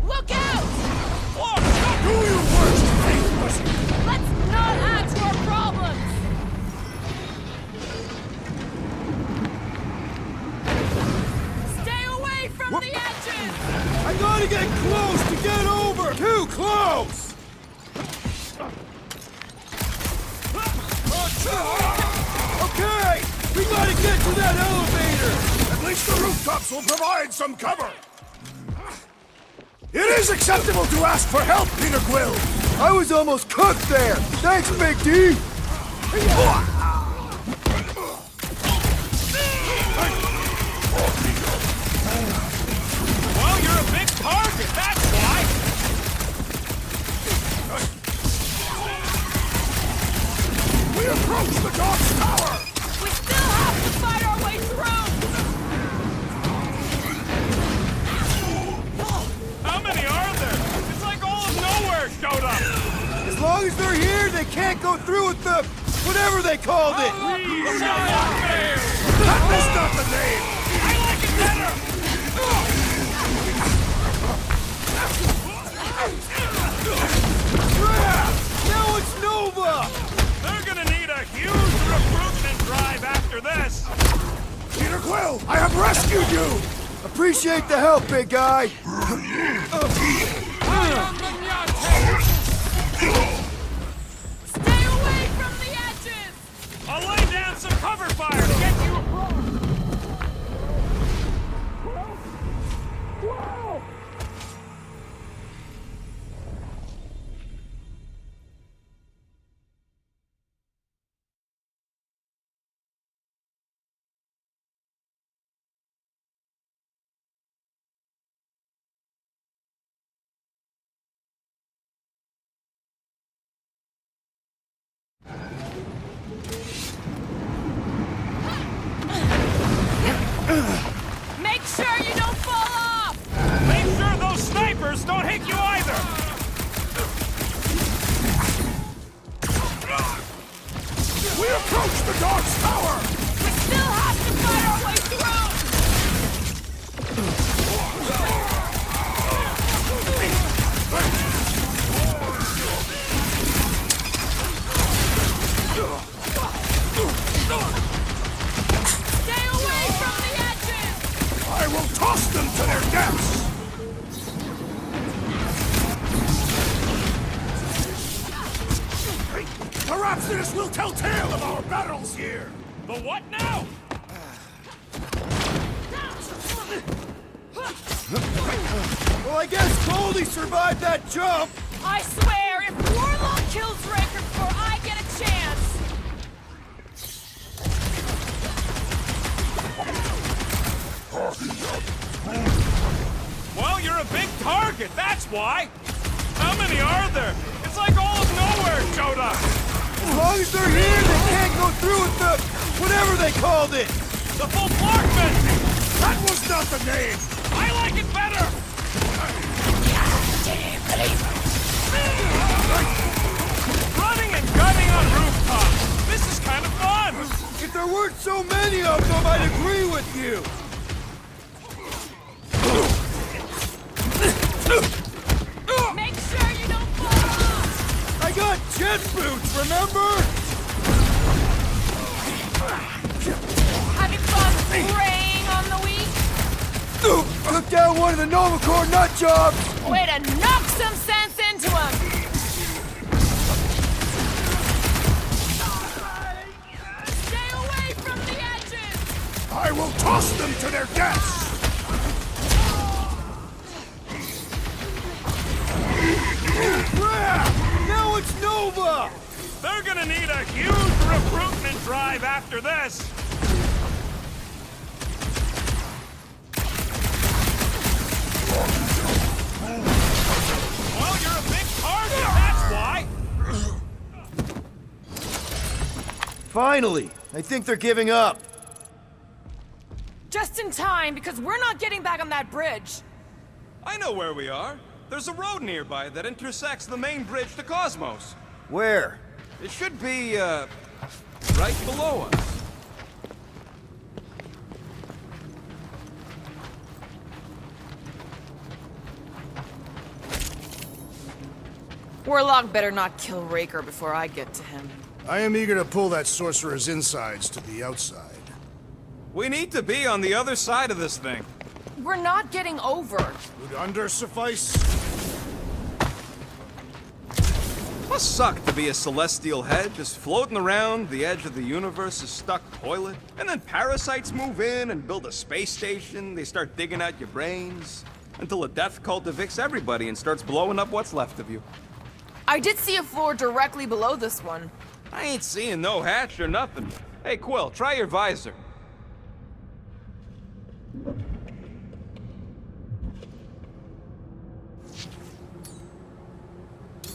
Look out! Do your worst, faithless! Let's not add to our problems! Stay away from the edges! I gotta get close to get over! Too close! Okay! We gotta get to that elevator! At least the rooftops will provide some cover! It is acceptable to ask for help, Peter Quill! I was almost cooked there! Thanks, Big D! Well, you're a big target, that's why. We approach the God's Tower! We still have to fight our way through! How many are there? It's like all of Nowhere showed up. As long as they're here, they can't go through with the... whatever they called it! That was not the name! I like it better. Crap! Now it's Nova! They're gonna need a huge recruitment drive after this. Peter Quill, I have rescued you! Appreciate the help, big guy! Stay away from the edges! I'll lay down some cover fire to get you across. sure you don't fall off! Make sure those snipers don't hit you either! We approach the dog's tower! We still have to fight our way through! Stay away from the edges! I will toss them to their deaths! Perhaps this will tell tale of our battles here! The what now? Well, I guess Goldie survived that jump! I swear, if Warlock kills Raker before I get a chance... Well, you're a big target, that's why! How many are there? It's like all of nowhere showed up! As long as they're here, they can't go through with the... whatever they called it! The full Clarkman! That was not the name! I like it better! Running and gunning on rooftops! This is kind of fun! If there weren't so many of them, I'd agree with you! Make sure you don't fall off! I got jet boots, remember? Having fun preying on the weak? Took down one of the Nova Corps nut jobs! Way to knock some sense into him! Stay away from the edges! I will toss them to their deaths! Crap! Now it's Nova! They're gonna need a huge recruitment drive after this! Well, you're a big target, that's why! Finally! I think they're giving up. Just in time, because we're not getting back on that bridge. I know where we are. There's a road nearby that intersects the main bridge to Cosmos. Where? It should be, right below us. Warlock better not kill Raker before I get to him. I am eager to pull that sorcerer's insides to the outside. We need to be on the other side of this thing. We're not getting over. Would under suffice? Must suck to be a celestial head, just floating around the edge of the universe's stuck toilet. And then parasites move in and build a space station. They start digging out your brains. Until a death cult evicts everybody and starts blowing up what's left of you. I did see a floor directly below this one. I ain't seeing no hatch or nothing. Hey, Quill, try your visor.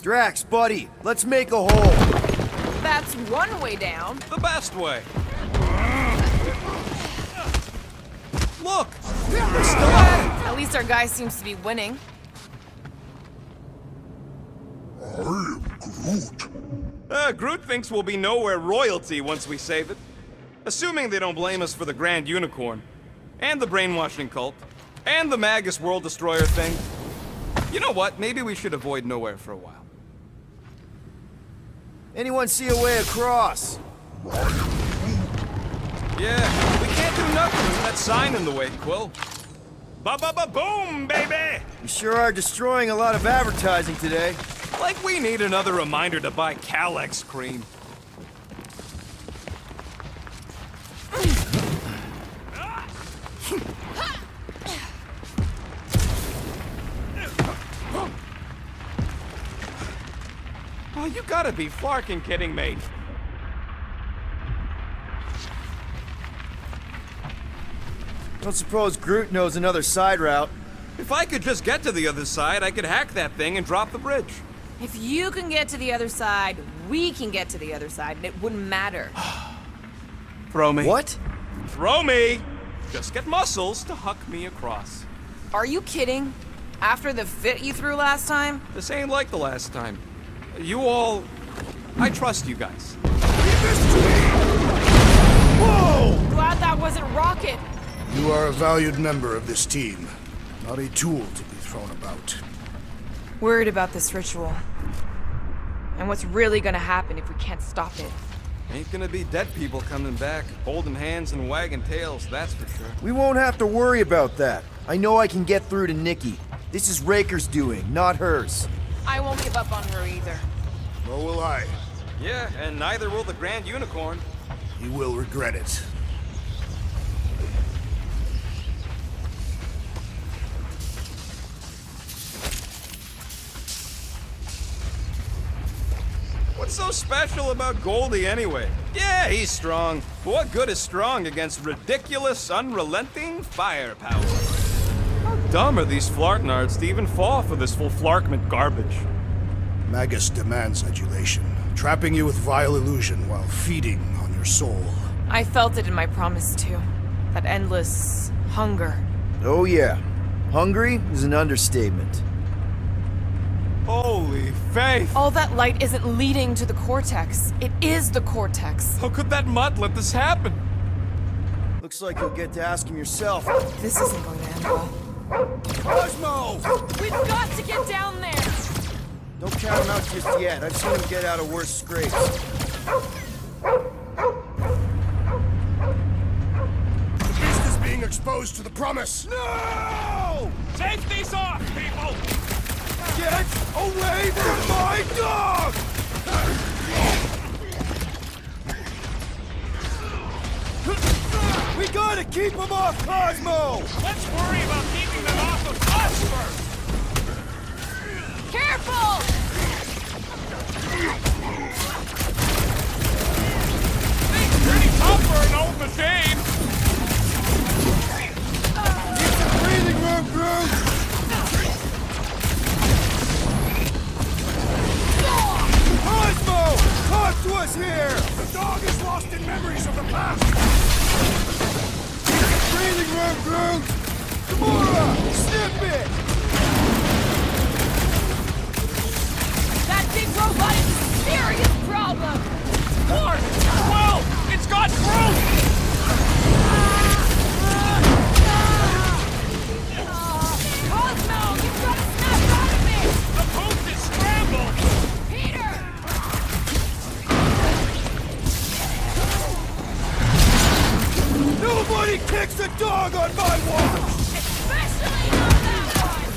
Drax, buddy, let's make a hole. That's one way down. The best way. Look! They're still at it. At least our guy seems to be winning. I am Groot. Groot thinks we'll be nowhere royalty once we save it. Assuming they don't blame us for the Grand Unicorn, and the brainwashing cult, and the Magus World Destroyer thing. You know what? Maybe we should avoid nowhere for a while. Anyone see a way across? Yeah, we can't do nothing with that sign in the way, Quill. Ba-ba-ba-boom, baby! You sure are destroying a lot of advertising today. Like we need another reminder to buy Calyx cream. Oh, you gotta be flarking kidding me. Don't suppose Groot knows another side route. If I could just get to the other side, I could hack that thing and drop the bridge. If you can get to the other side, we can get to the other side, and it wouldn't matter. Throw me. What? Throw me! Just get Muscles to huck me across. Are you kidding? After the fit you threw last time? This ain't like the last time. You all... I trust you guys. Whoa! Glad that wasn't Rocket. You are a valued member of this team, not a tool to be thrown about. Worried about this ritual. And what's really gonna happen if we can't stop it. Ain't gonna be dead people coming back, holding hands and wagging tails, that's for sure. We won't have to worry about that. I know I can get through to Nikki. This is Raker's doing, not hers. I won't give up on her either. Nor will I. Yeah, and neither will the Grand Unicorn. You will regret it. What's so special about Goldie anyway? Yeah, he's strong. But what good is strong against ridiculous, unrelenting firepower? How dumb are these Flartnards to even fall for this full Flarkment garbage? Magus demands adulation, trapping you with vile illusion while feeding on your soul. I felt it in my promise too. That endless hunger. Oh yeah. Hungry is an understatement. Holy faith! All that light isn't leading to the Cortex. It is the Cortex. How could that mutt let this happen? Looks like you'll get to ask him yourself. This isn't going to end well. Cosmo! We've got to get down there! Don't count him out just yet. I've seen him get out of worse scrapes. The beast is being exposed to the promise. No! Take these off, people! Get away from my dog! We gotta keep him off Cosmo! Let's worry about keeping them off of us first! Careful! Thing's pretty tough for an old machine! Need some breathing room, Groot! Cosmo! Talk to us here! The dog is lost in memories of the past. Breathing room, Groot! Gamora! Snip it! That big robot is a serious problem! Lord! Whoa! It's got Groot! Cosmo! You've got to snap out of it! The post is scrambled! Peter! Nobody kicks a dog on my watch! Especially not that one!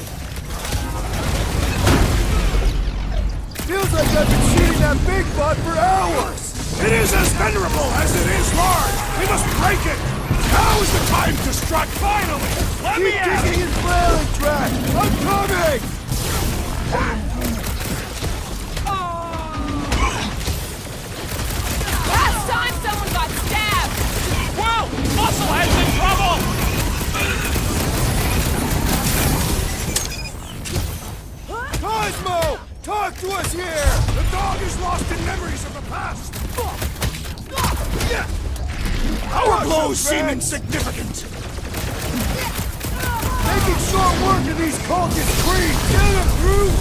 Feels like I've been shooting that big butt for hours! It is as venerable as it is large. We must break it. Now is the time to strike. Finally! Let me Keep at kicking it! his flailing track! I'm coming! Last time someone got stabbed! Whoa! Musclehead's in trouble! Cosmo! Talk to us here! The dog is lost in memories of the past. Our blows seem insignificant. Making short work of these cultist creeps! Get him, Groot!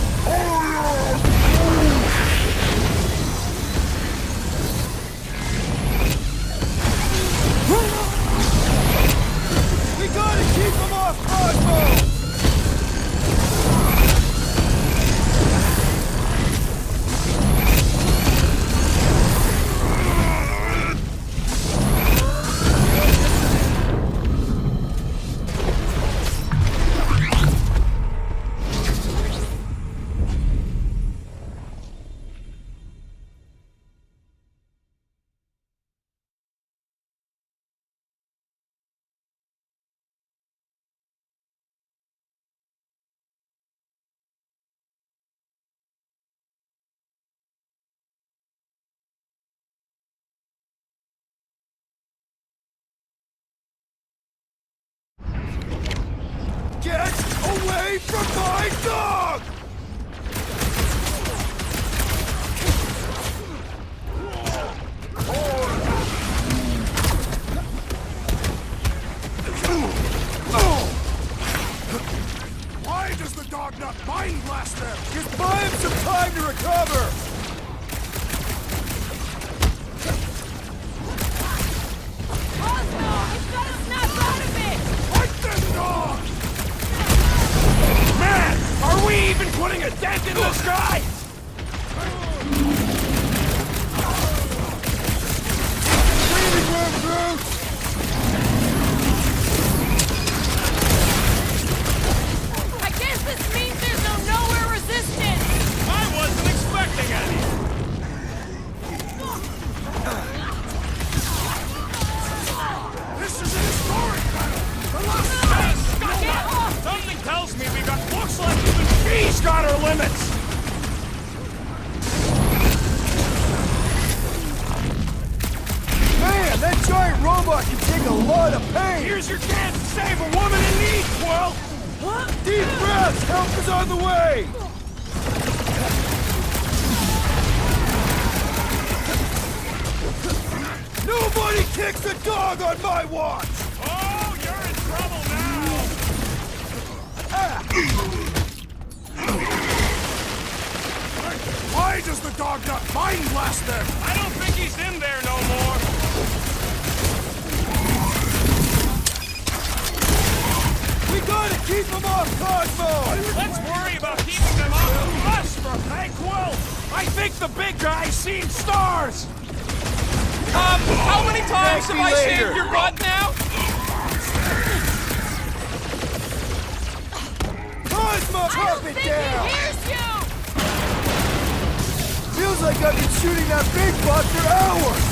We gotta keep him off Cosmo! Get away from my dog! dog nut mind blast them! Just buy him some time to recover! Cosmo, you've got to snap out of it! Fight them dogs! Man, are we even putting a dent in this guy? Breathing room, Groot! I guess this means there's no nowhere resistance! I wasn't expecting any. This is an historic battle! The last Get off! Something tells me we got looks like even she's got her limits. Man, that giant robot can take a lot of pain! Here's your chance to save a woman in need, Quill. Deep breaths! Help is on the way! Nobody kicks a dog on my watch! Oh, you're in trouble now. Why does the dog nut mind blast them? I don't think he's in there no more. We gotta keep him off Cosmo! Let's worry about keeping them off of us for Quill. I think the big guy's seen stars. How many times Thank have me I later. saved your butt now? Cosmo, I chop don't it think down! he hears you! Feels like I've been shooting that big butt for hours!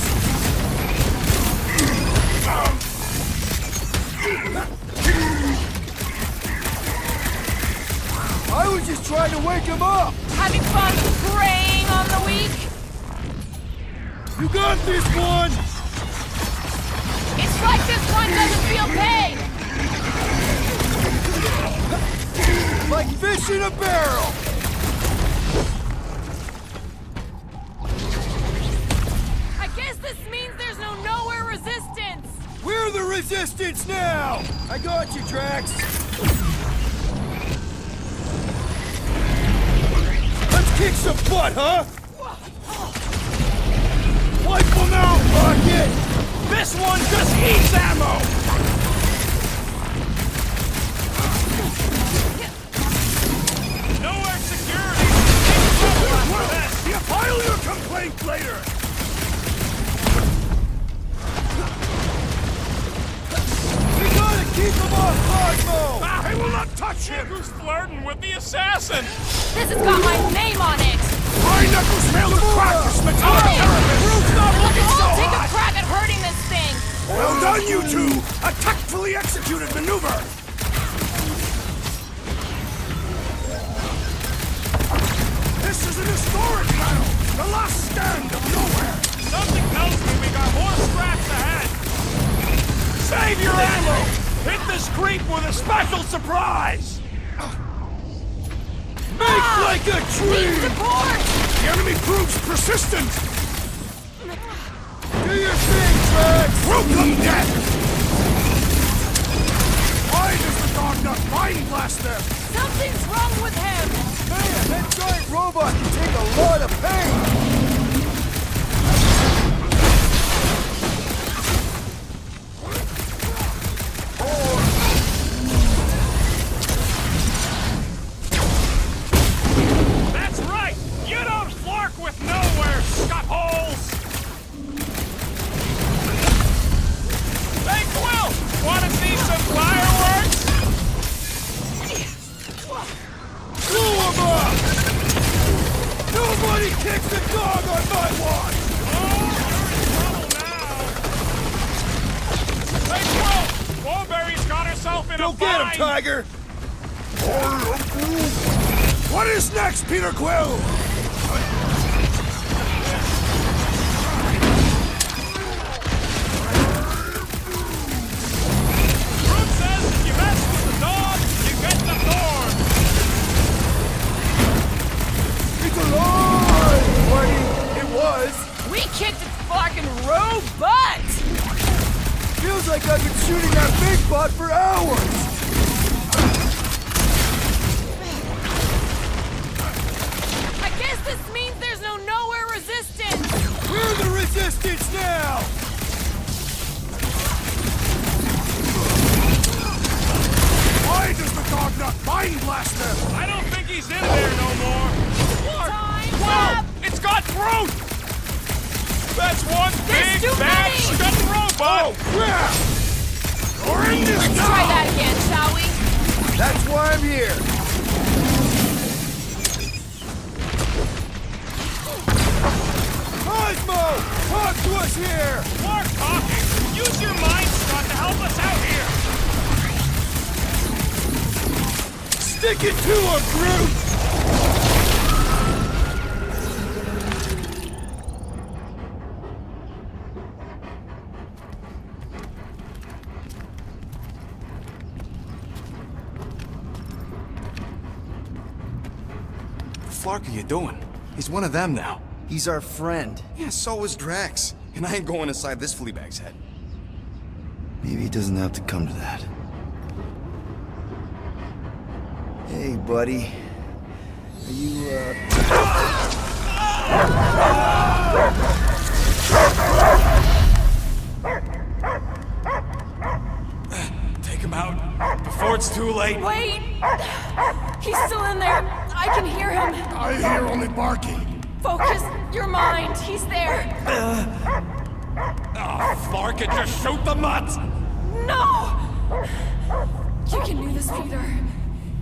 I was just trying to wake him up! Having fun preying on the weak? You got this one! It's like this one doesn't feel pain! Like fish in a barrel! I guess this means there's no nowhere resistance! We're the resistance now! I got you, Drax! Let's kick some butt, huh? Wipe them out, Rocket! This one just eats ammo. Nowhere security. You file your complaint later! We gotta keep him off Cosmo! I will not touch him! Who's flirting with the assassin? This has got my name on it! My knuckles failed to crack this metallic Hey! carapace! Let's all take a crack at hurting this thing! Well done, you two! A tactfully executed maneuver! This is an historic battle! The last stand of nowhere! Something tells me we got more scraps ahead. Save your ammo! Hit this creep with a special surprise! Make like a Need tree! support! The enemy proves persistent! Do your thing, Drax! Welcome, death! Why does the dog nut mind blast them? Something's wrong with him! Man, that giant robot can take a lot of pain! That's right! You don't flark with nowhere, scuffholes! Hey, Quill! Wanna see some fireworks? Blow him up! Nobody kicks a dog on my watch! Oh, you're in trouble now! Hey, Quill! Wolverie's got herself in Go a get him, bind! Tiger! What is next, Peter Quill? Groot says if you mess with the dog, you get the thorn! It's alive! Buddy, it was! We kicked its fucking robot! Feels like I've been shooting that big butt for hours! Mind Blaster! I don't think he's in there no more. Clark! Time's Whoa! up! It's got throat! That's one There's big too bad many! stuffed robot! We're in this Let's try that again, shall we? That's why I'm here. Cosmo! Talk to us here! Clark talking! Use your mind, Scott, to help us out here! Stick it to him, Groot! What are you doing? He's one of them now. He's our friend. Yeah, so is Drax. And I ain't going inside this fleabag's head. Maybe it doesn't have to come to that. Hey, buddy. Are you, Take him out before it's too late. Wait! He's still in there. I can hear him. I hear only barking. Focus your mind. He's there. Oh, Clark, and just shoot the mutts! No! You can do this, Peter.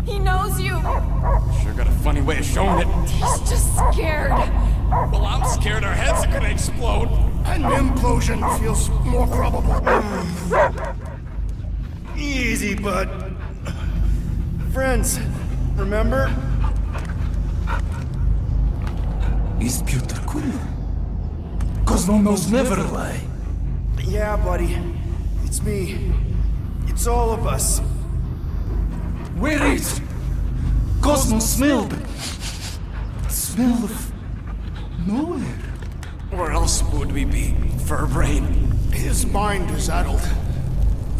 He knows you. Sure got a funny way of showing it. He's just scared. Well, I'm scared our heads are gonna explode. An implosion feels more probable. Easy, bud. Friends, remember? Is Peter Quill? Cosmo knows never lie. Yeah, buddy. It's me. It's all of us. Where is Cosmo smelled? Smell of nowhere. Where else would we be? Furbrain. His mind is addled.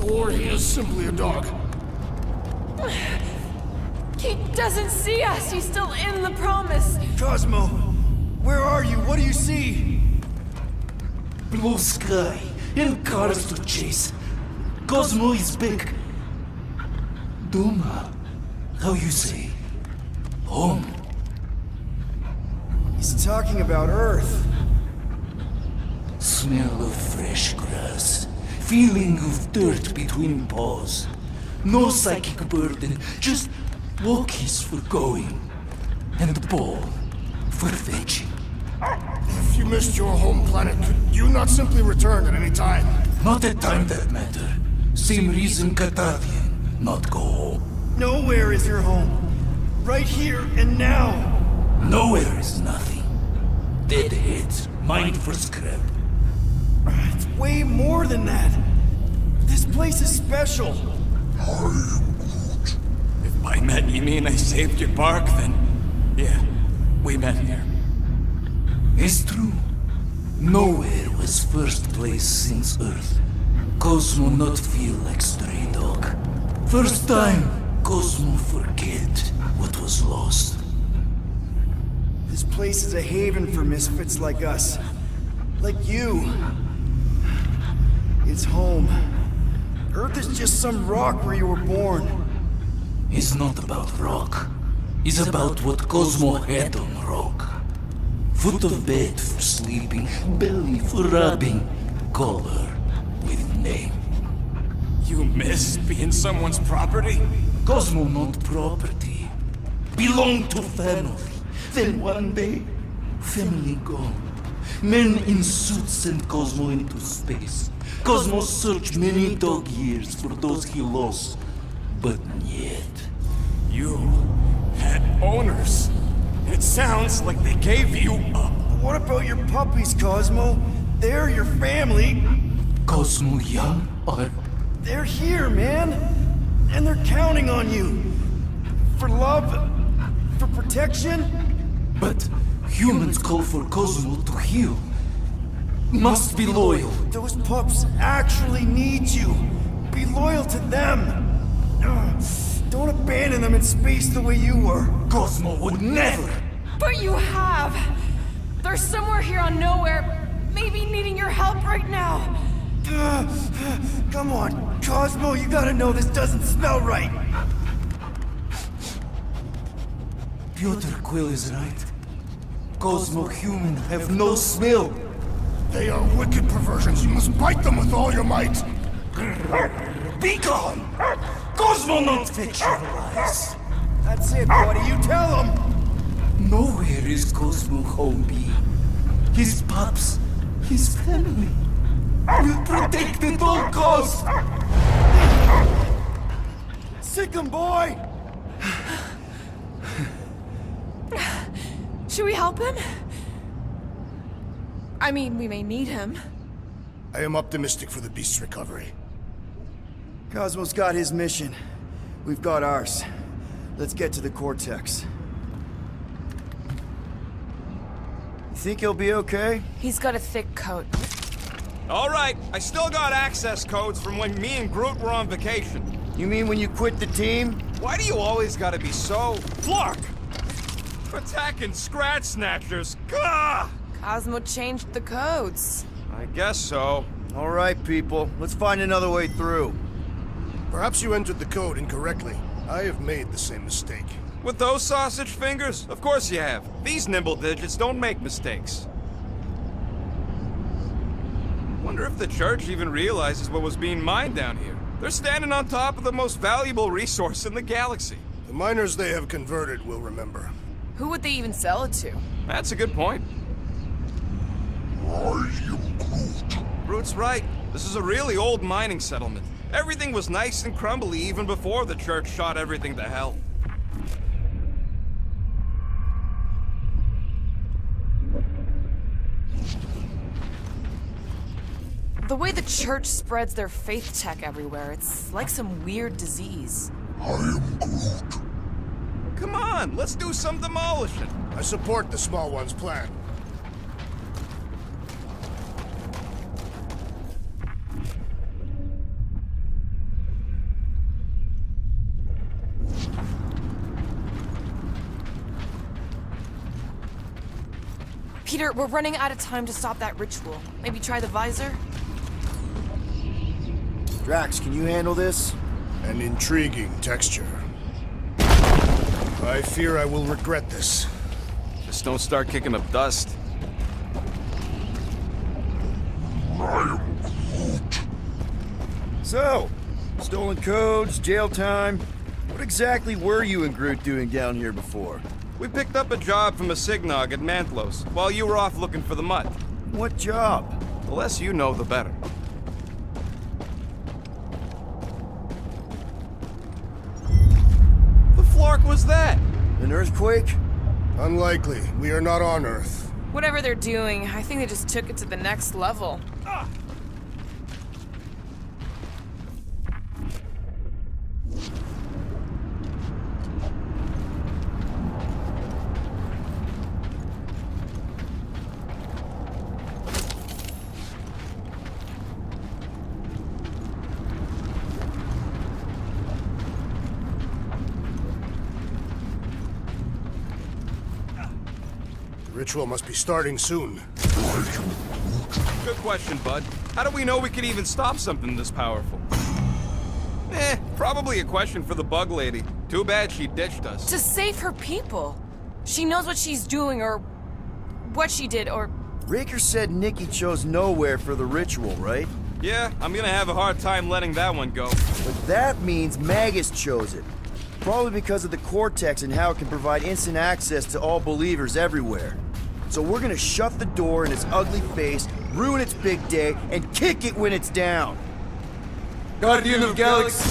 Or he is simply a dog. He doesn't see us. He's still in the promise. Cosmo, where are you? What do you see? Blue sky and cars to chase. Cosmo is back. Doma, how you say? Home. He's talking about Earth. Smell of fresh grass. Feeling of dirt between paws. No psychic burden, just walkies for going. And the ball for fetching. If you missed your home planet, could you not simply return at any time? Not a time that matter. Same reason Catadian not go home. Nowhere is your home. Right here and now. Nowhere is nothing. Dead heads, mind for scrap. It's way more than that. This place is special. If by met you mean I saved your bark, then yeah, we met here. It's true. Nowhere was first place since Earth. Cosmo not feel like stray dog. First time, Cosmo forget what was lost. This place is a haven for misfits like us. Like you. It's home. Earth is just some rock where you were born. It's not about rock. It's about what Cosmo had on rock. Foot of bed for sleeping, belly for rubbing, color with name. You miss being someone's property? Cosmo not property. Belong to family. Then one day, family gone. Men in suits send Cosmo into space. Cosmo searched many dog years for those he lost, but yet. You had owners. It sounds like they gave you up. What about your puppies, Cosmo? They're your family. Cosmo young or... They're here, man. And they're counting on you. For love, for protection. But humans call for Cosmo to heal. Must be loyal. Those pups actually need you. Be loyal to them. Don't abandon them in space the way you were. Cosmo would never. But you have. They're somewhere here on Nowhere, maybe needing your help right now. Come on, Cosmo, you gotta know this doesn't smell right. Piotr Quill is right. Cosmo-human have no smell. They are wicked perversions. You must bite them with all your might. Be gone! Cosmo not fetch your lies. That's it, buddy. You tell him. Nowhere is Cosmo home be. His pups, his family, will protect at all costs. Sick 'em, boy! Should we help him? I mean, we may need him. I am optimistic for the beast's recovery. Cosmo's got his mission. We've got ours. Let's get to the Cortex. You think he'll be okay? He's got a thick coat. All right, I still got access codes from when me and Groot were on vacation. You mean when you quit the team? Why do you always gotta be so... Flark! Attacking Scratch Snatchers! Gah! Cosmo changed the codes. I guess so. All right, people. Let's find another way through. Perhaps you entered the code incorrectly. I have made the same mistake. With those sausage fingers? Of course you have. These nimble digits don't make mistakes. Wonder if the church even realizes what was being mined down here. They're standing on top of the most valuable resource in the galaxy. The miners they have converted will remember. Who would they even sell it to? That's a good point. Groot's right. This is a really old mining settlement. Everything was nice and crumbly even before the church shot everything to hell. The way the church spreads their faith tech everywhere, it's like some weird disease. I am Groot. Come on, let's do some demolishing. I support the small one's plan. Peter, we're running out of time to stop that ritual. Maybe try the visor? Drax, can you handle this? An intriguing texture. I fear I will regret this. Just don't start kicking up dust. So, stolen codes, jail time. What exactly were you and Groot doing down here before? We picked up a job from a Signog at Mantlos, while you were off looking for the mud. What job? The less you know, the better. The flark was that? An earthquake? Unlikely. We are not on Earth. Whatever they're doing, I think they just took it to the next level. The ritual must be starting soon. Good question, bud. How do we know we could even stop something this powerful? Probably a question for the bug lady. Too bad she ditched us. To save her people. She knows what she's doing, or what she did, or... Raker said Nikki chose nowhere for the ritual, right? Yeah, I'm gonna have a hard time letting that one go. But that means Magus chose it. Probably because of the Cortex and how it can provide instant access to all believers everywhere. So we're gonna shut the door in its ugly face, ruin its big day, and kick it when it's down. Guardian of Galaxy,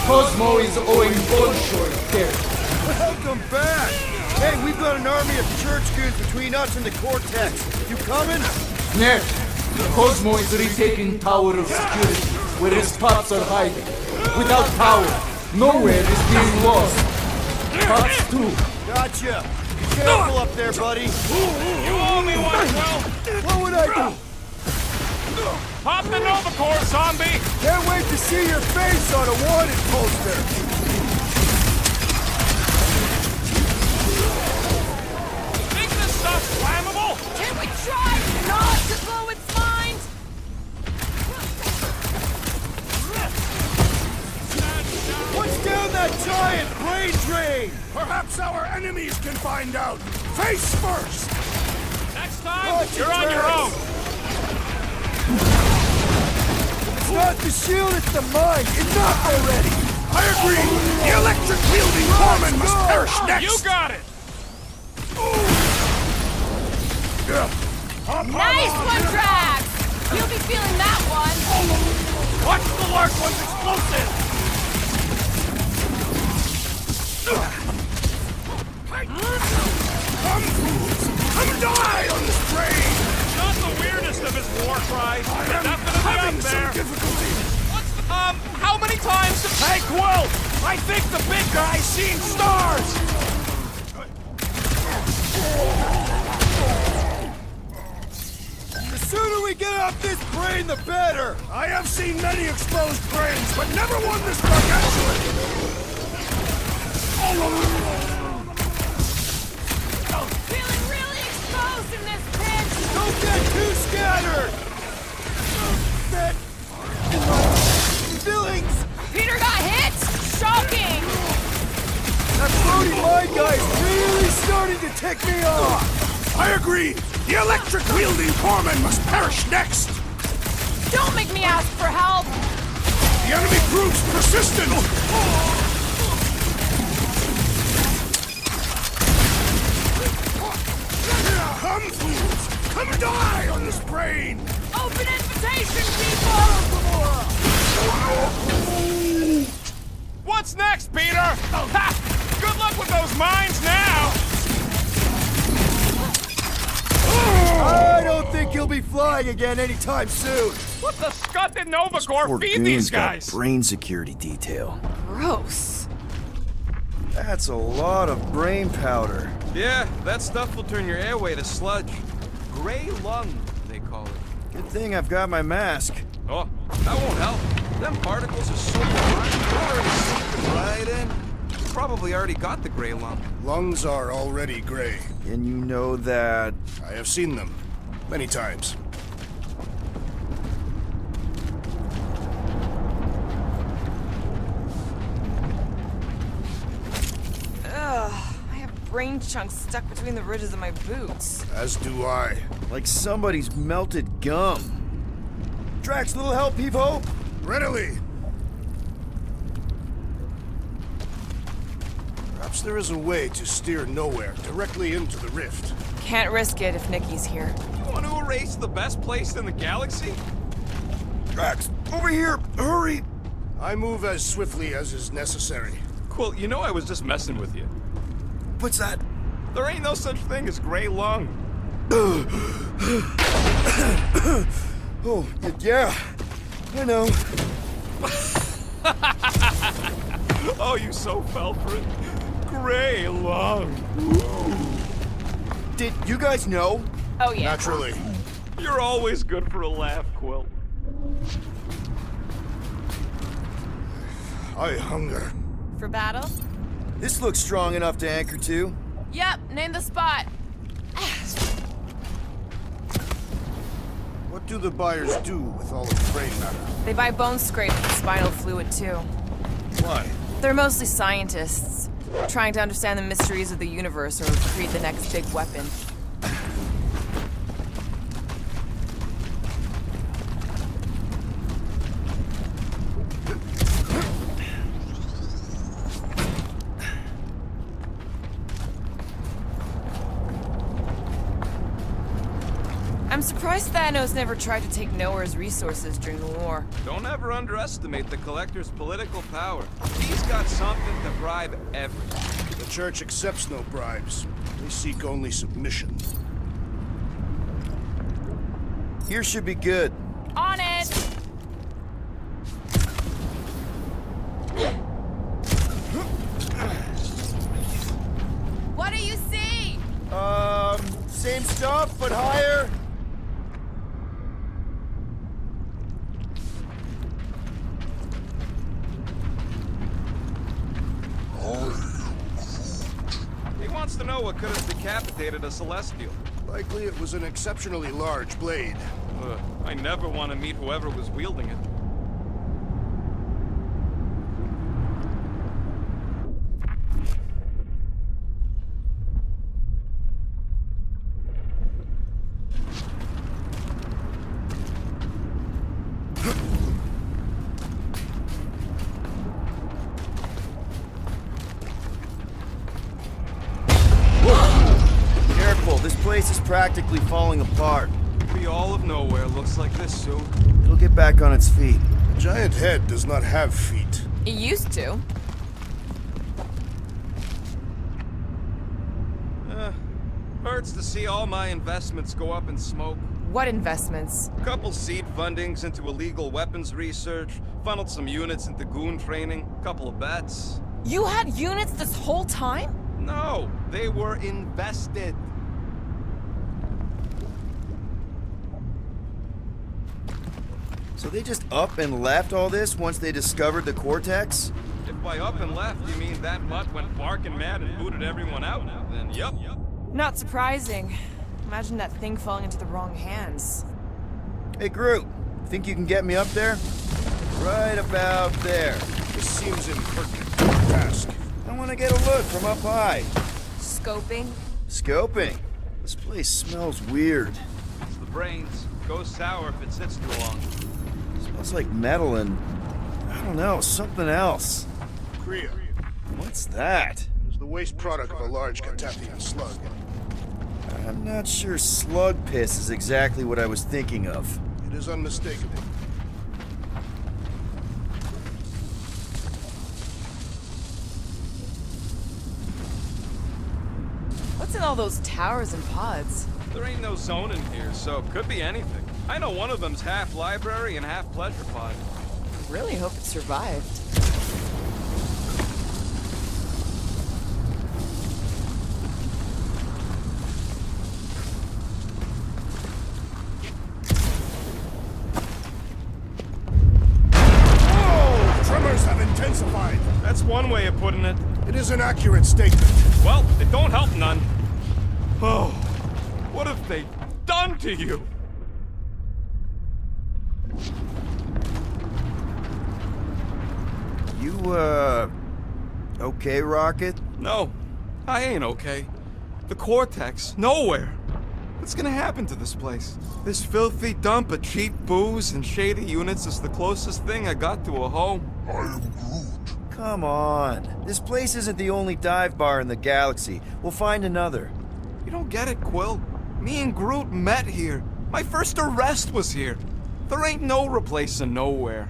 Cosmo is owing Bolshoi care. Welcome back! Hey, we've got an army of church goons between us and the Cortex. You coming? Ned, Cosmo is retaking Tower of Security, where his pups are hiding. Without power, nowhere is being lost. Pups too. Gotcha. Be careful up there, buddy. You owe me one, Will! What would I do? Pop the Nova Corps, zombie! Can't wait to see your face on a wanted poster. Think this stuff's flammable? Can we try not to blow its mind? What's down that giant brain drain? brain! Perhaps our enemies can find out! Face first! Next time, you're on your own. It's not the shield, it's the mind! Enough already! I agree! The electric-wielding Corman must perish next! You got it. Nice one, Drax! You'll be feeling that one. Watch the large one's explosive. Come die on this train! Not the weirdest of his war cries. I am Definitely having up some there. difficulty! How many times? Hey, Quill! I think the big guy's seeing stars! The sooner we get off this brain, the better! I have seen many exposed brains, but never one this gargantuan! Feeling really exposed in this pinch. Don't get too scattered! That... Billings! Peter got hit. Shocking. That floating mind guy's really starting to tick me off! I agree! The electric-wielding Corman must perish next! Don't make me ask for help. The enemy proves persistent! Come, fools! Come die on this brain! Open invitation, people. What's next, Peter? Ha! Good luck with those mines now. I don't think he'll be flying again anytime soon! What the scut did Novagor Poor feed Goon's these got guys? brain security detail. Gross. That's a lot of brain powder. Yeah, that stuff will turn your airway to sludge. Gray lung, they call it. Good thing I've got my mask. Oh, that won't help. Them particles are so large, they're already seeping right in. You probably already got the gray lung. Lungs are already gray. And you know that... I have seen them. Many times. Ugh. I have brain chunks stuck between the ridges of my boots. As do I. like somebody's melted gum. Drax, little help, Peep-Ho? Readily! Perhaps there is a way to steer nowhere directly into the rift. Can't risk it if Nikki's here. You want to erase the best place in the galaxy? Drax, over here! Hurry! I move as swiftly as is necessary. Cool, you know I was just messing with you. What's that? There ain't no such thing as gray lung. Oh, yeah. I know. Oh, you so fell for it. Gray lung. Did you guys know? Oh, yeah. Naturally. You're always good for a laugh, Quill. I hunger. For battle? This looks strong enough to anchor to. Yep, name the spot. What do the buyers do with all of the brain matter? They buy bone scrape and spinal fluid, too. Why? They're mostly scientists, trying to understand the mysteries of the universe or create the next big weapon. I'm surprised Thanos never tried to take Nowhere's resources during the war. Don't ever underestimate the Collector's political power. He's got something to bribe everyone. The Church accepts no bribes. They seek only submission. Here should be good. On it! What do you see? Same stuff, but higher. He wants to know what could have decapitated a Celestial. Likely it was an exceptionally large blade. I never want to meet whoever was wielding it. place is practically falling apart. Be all of nowhere looks like this soon. It'll get back on its feet. The giant head does not have feet. It used to. Hurts to see all my investments go up in smoke. What investments? Couple seed fundings into illegal weapons research, funneled some units into goon training, couple of bets. You had units this whole time? No, they were invested. So they just up and left all this once they discovered the Cortex? If by up and left you mean that mutt went barking mad and booted everyone out, then yup. Not surprising. Imagine that thing falling into the wrong hands. Hey, Groot, think you can get me up there? Right about there. This seems impertinent task. I want to get a look from up high. Scoping? Scoping? This place smells weird. It's the brains. Goes sour if it sits too long. Smells like metal and, I don't know, something else. Kriya What's that? is the waste product of a large Catathian slug. I'm not sure slug piss is exactly what I was thinking of. It is unmistakable. What's in all those towers and pods? There ain't no zone in here, so it could be anything. I know one of them's half library and half pleasure pod. Really hope it survived. Whoa! Tremors have intensified. That's one way of putting it. It is an accurate statement. Well, it don't help none. Oh, what have they done to you? You, okay, Rocket? No, I ain't okay. The Cortex, nowhere. What's gonna happen to this place? This filthy dump of cheap booze and shady units is the closest thing I got to a home. I am Groot. Come on. This place isn't the only dive bar in the galaxy. We'll find another. You don't get it, Quill. Me and Groot met here. My first arrest was here. There ain't no replacing nowhere.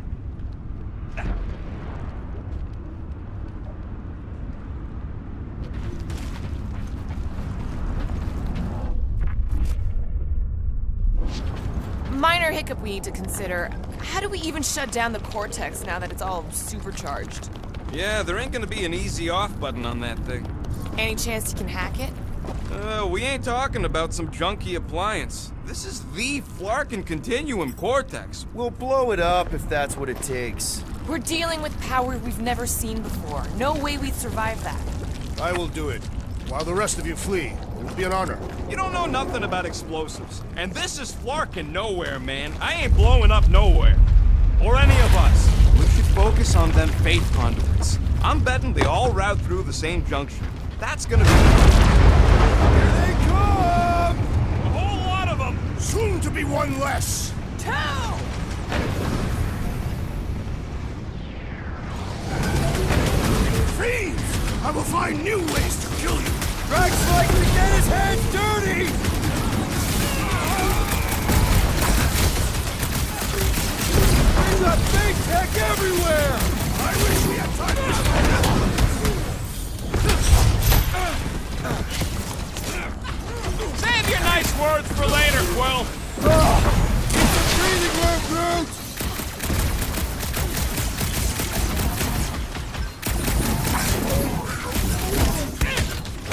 Minor hiccup we need to consider. How do we even shut down the Cortex now that it's all supercharged? Yeah, there ain't gonna be an easy off button on that thing. Any chance you can hack it? We ain't talking about some junky appliance. This is the Flarkin Continuum Cortex. We'll blow it up if that's what it takes. We're dealing with power we've never seen before. No way we'd survive that. I will do it. While the rest of you flee, it will be an honor. You don't know nothing about explosives. And this is Flarkin nowhere, man. I ain't blowing up nowhere. Or any of us. We should focus on them faith conduits. I'm betting they all route through the same junction. That's gonna be... Here they come! a whole lot of them! Soon to be one less. Two! Fiends! I will find new ways to kill you. Drax likes to get his hands dirty! There's a big tech everywhere! I wish we had time to... Save your nice words for later, Quill! It's a breathing room, Groot!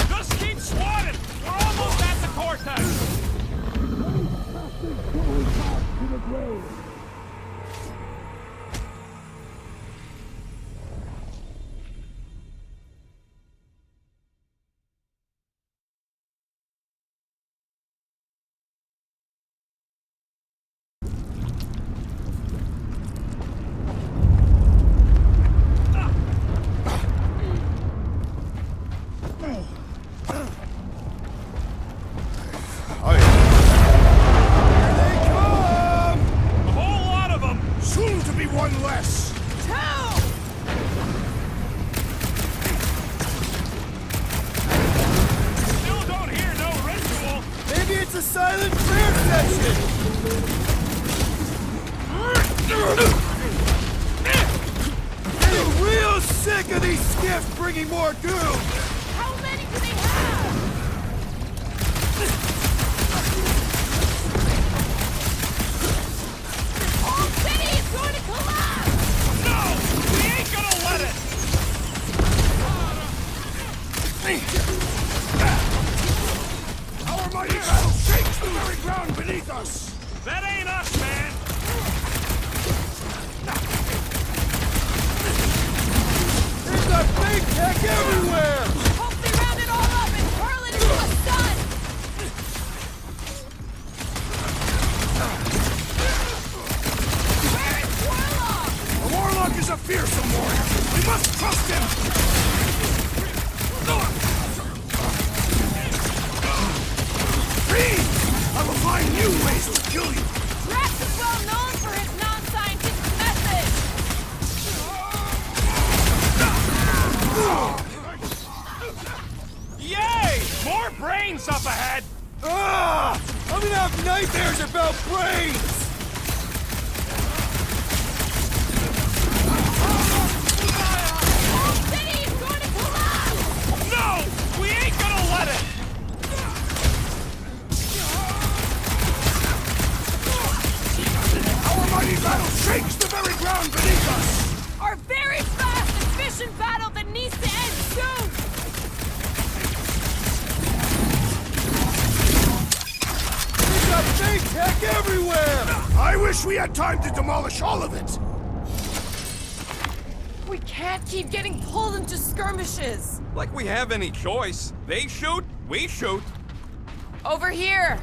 Just keep swatting! We're almost at the Cortex! It's a silent prayer session! Getting real sick of these skiffs bringing more goons! How many do they have? The whole city is going to collapse! No! We ain't gonna let it! Our mighty battle shakes the very ground beneath us! That ain't us, man! There's a big tech everywhere! Hope they round it all up and hurl it into the sun! Where is Warlock? The Warlock is a fearsome warrior! We must trust him! Freeze! I will find new ways to kill you! Drax is well known for his non-scientific methods! Yay! More brains up ahead! Ah! I'm gonna have nightmares about brains! Whole city is going to collapse! No! We ain't gonna let it! Our mighty battle shakes the very ground beneath us! Our very fast, efficient battle that needs to end soon! There's a big tech everywhere! I wish we had time to demolish all of it! We can't keep getting pulled into skirmishes! Like we have any choice. They shoot, we shoot. Over here!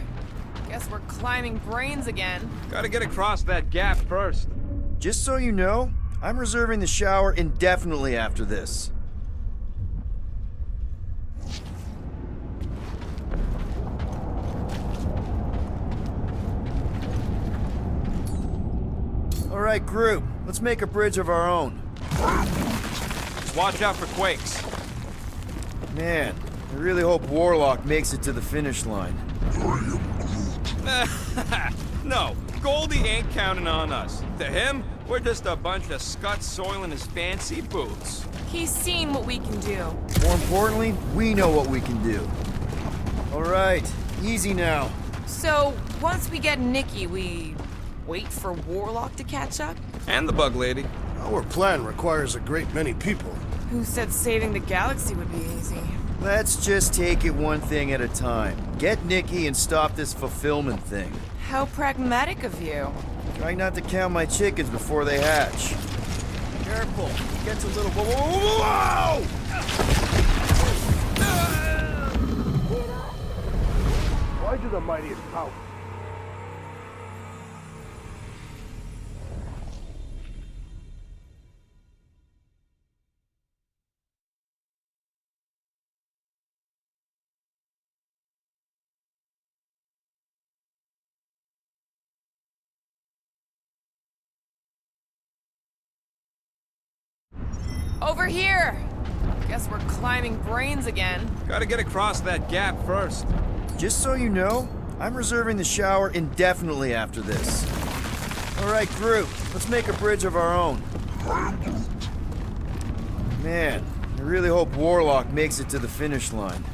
Guess we're climbing brains again. Gotta get across that gap first. Just so you know, I'm reserving the shower indefinitely after this. All right, group, let's make a bridge of our own. Just watch out for quakes. Man, I really hope Warlock makes it to the finish line. No, Goldie ain't counting on us. To him, we're just a bunch of scuts soiling his fancy boots. He's seen what we can do. More importantly, we know what we can do. All right, easy now. So, once we get Nikki, we wait for Warlock to catch up? And the bug lady. Our plan requires a great many people. Who said saving the galaxy would be easy? Let's just take it one thing at a time. Get Nikki and stop this fulfillment thing. How pragmatic of you. Try not to count my chickens before they hatch. Careful, it gets a little... Whoa! Why do the mightiest power? Over here! Guess we're climbing brains again. Gotta get across that gap first. Just so you know, I'm reserving the shower indefinitely after this. All right, group, let's make a bridge of our own. Man, I really hope Warlock makes it to the finish line.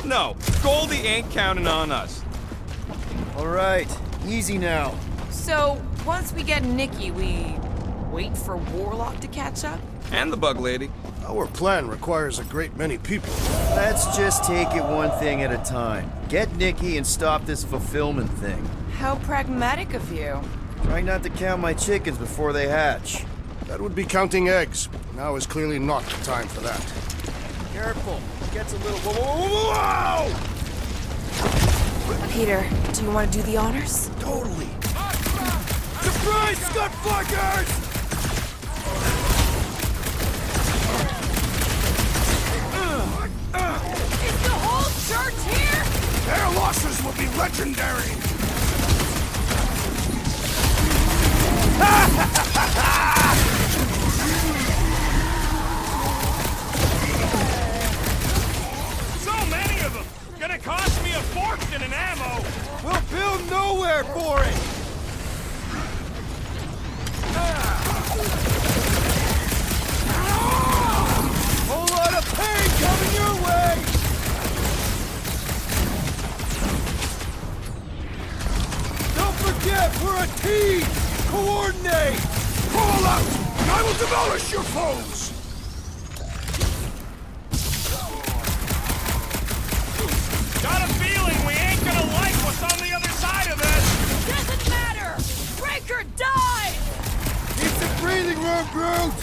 No, Goldie ain't counting on us. All right, easy now. So, once we get Nikki, we wait for Warlock to catch up? And the bug lady. Our plan requires a great many people. Let's just take it one thing at a time. Get Nikki and stop this fulfillment thing. How pragmatic of you. Try not to count my chickens before they hatch. That would be counting eggs. Now is clearly not the time for that. Careful, it gets a little... Whoa! Peter, do you want to do the honors? Totally. Surprise, Scud Fuckers! Is the whole church here? Their losses will be legendary! So many of them! Gonna and ammo! We'll build nowhere for it! Whole lot of pain coming your way! Don't forget, we're a team! Coordinate! Call out, and I will demolish your foes! Got a feeling we ain't gonna like what's on the other side of this! Doesn't matter! Breaker, die! Keep the breathing room, Groot!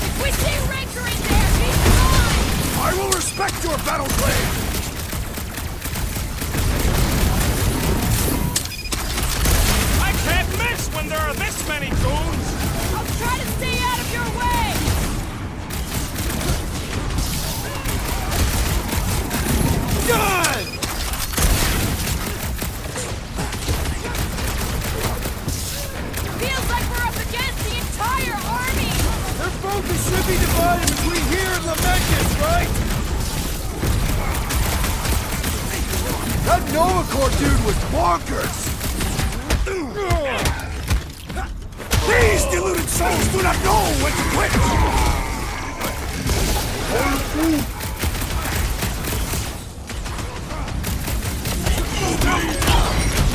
If we see Raker in there, he's gone! I will respect your battle plan! I can't miss when there are this many goons! I'll try to stay out of your way! Done! Feels like we're up against the entire army! Their focus should be divided between here and Lamentus, right? That Nova Corps dude was bonkers! These deluded souls do not know when to quit!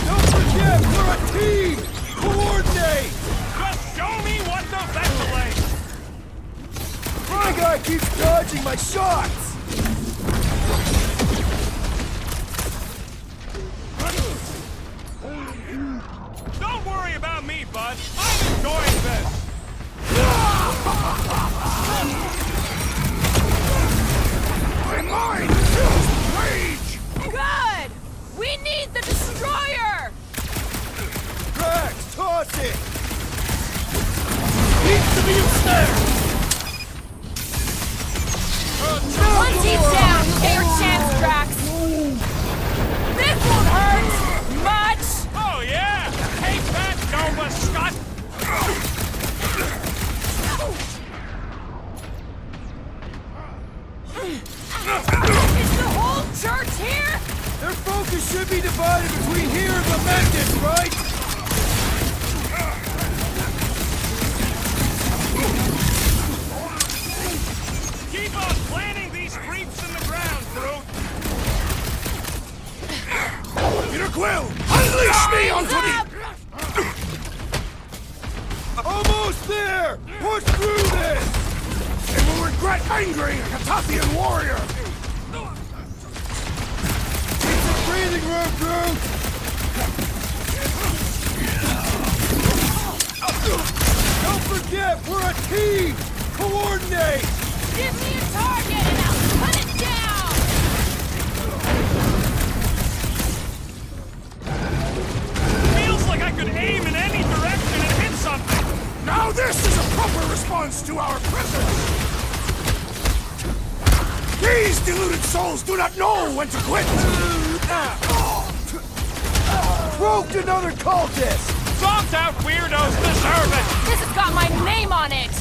Don't forget, we're a team! Coordinate! Just show me what the vessel is! My guy keeps dodging my shots! Don't worry about me, bud. I'm enjoying this. My mind fills with rage! Good! We need the destroyer! Drax, toss it! Needs to be ensnared! Once he's down, you get your chance, Drax! This won't hurt much! Oh, yeah! Take that, Nova Scott! Is the whole church here? Their focus should be divided between here and Lamentus, right? Keep on planting these creeps in the ground, Groot! Peter Quill, unleash me onto the... Almost there! Push through this! They will regret angering a Catathian warrior! Keep the breathing room, Groot! Don't forget, we're a team! Coordinate! Give me a target and I'll cut it down! Feels like I could aim in any direction and hit something! Now this is a proper response to our presence! These deluded souls do not know when to quit! Broke another cultist! Zonked out weirdos deserve it! This has got my name on it!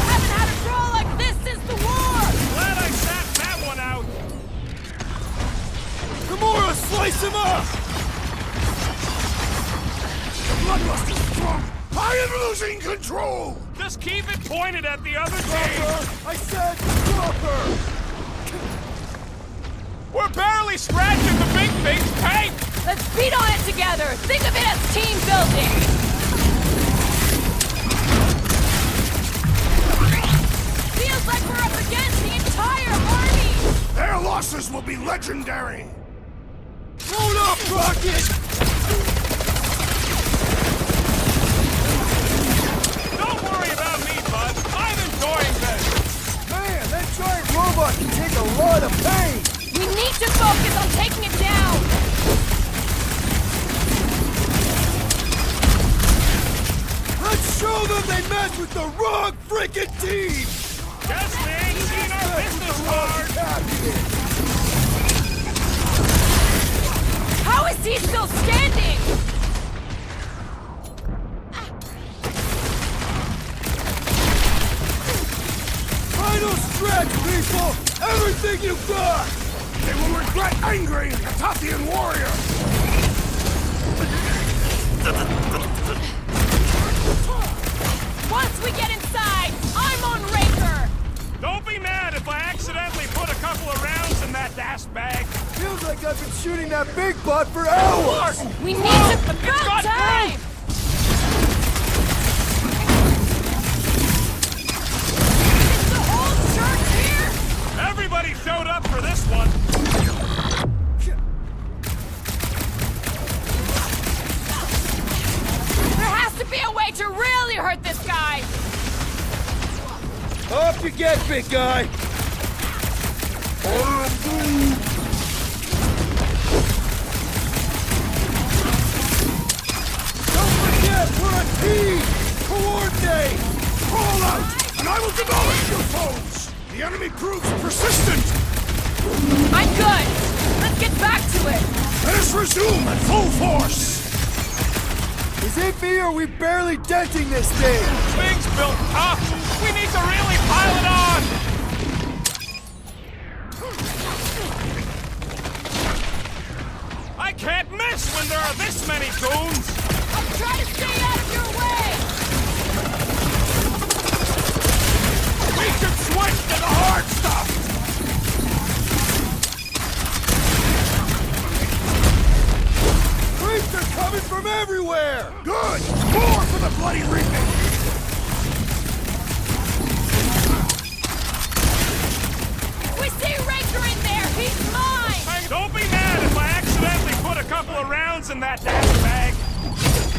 Haven't had a draw like this since the war! Glad I sat that one out! Gamora, slice him up! Bloodlust is strong! I am losing control! Just keep it pointed at the other team! Proper! I said proper! We're barely scratching the big thing's paint! Let's beat on it together! Think of it as team building! Feels like we're up against the entire army! Their losses will be legendary! Load up, Rocket! Don't worry about me, bud. I'm enjoying this. Man, that giant robot can take a lot of pain! We need to focus on taking it down! Let's show them they mess with the wrong freaking team! Guess we ain't seen our business card! How is he still standing? Final stretch, people! Everything you've got! They will regret angering the Tathian warrior! Once we get inside, I'm on Raker! Don't be mad if I accidentally put a couple of rounds in that gas bag. Feels like I've been shooting that big butt for hours! We need to... About time! Is the whole church here? Everybody showed up for this one. There has to be a way to really hurt this guy! Off you get, big guy! Don't forget, we're a team! Coordinate! Crawl out, and I will demolish your foes! The enemy proves persistent! I'm good! Let's get back to it! Let us resume at full force! Is it me or are we barely denting this thing? Thing's built tough. We need to really pile it on. I can't miss when there are this many goons. I'll try to stay out of your way! We should switch to the hard stuff. Creeps are coming from everywhere! Good! More for the bloody reaping! We see Raker in there! He's mine! Don't be mad if I accidentally put a couple of rounds in that dash bag.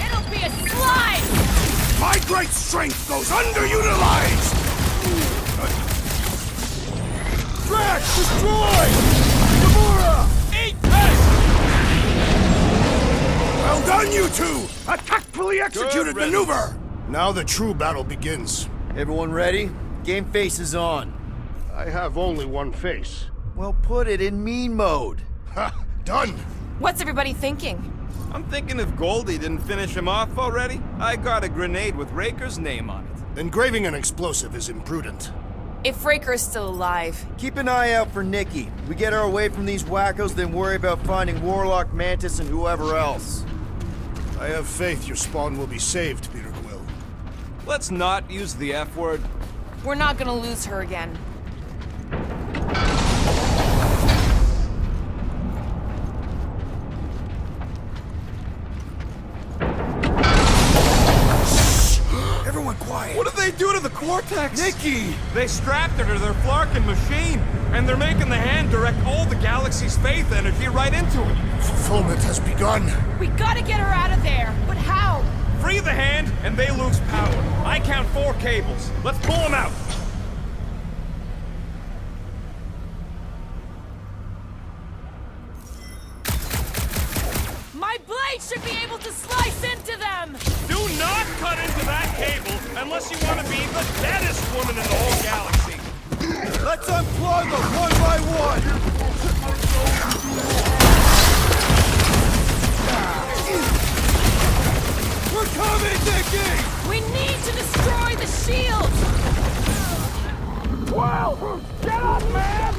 It'll be a slice! My great strength goes underutilized! Drax, destroy! Gamora! Eat this! Well done, you two! A tactfully executed Good maneuver! Now the true battle begins. Everyone ready? Game face is on. I have only one face. Well, put it in mean mode. Ha! Done! What's everybody thinking? I'm thinking if Goldie didn't finish him off already, I got a grenade with Raker's name on it. Engraving an explosive is imprudent. If Raker is still alive, Keep an eye out for Nikki. We get her away from these wackos, then worry about finding Warlock, Mantis, and whoever else. I have faith your spawn will be saved, Peter Quill. Let's not use the F word. we're not gonna lose her again. Everyone quiet! What did they do to the Cortex? Nikki! They strapped her to their Flarkin machine, and they're making the hand direct all the galaxy's faith energy right into it. Fulfillment has begun. We gotta get her out of there! But how? Free the hand, and they lose power. I count 4 cables. Let's pull them out. My blade should be able to slice into them! Do not cut into that cable unless you want to be the deadest woman in the whole galaxy. Let's unplug them one by one! We're coming, Nikki! We need to destroy the shield! Whoa! Get up, man!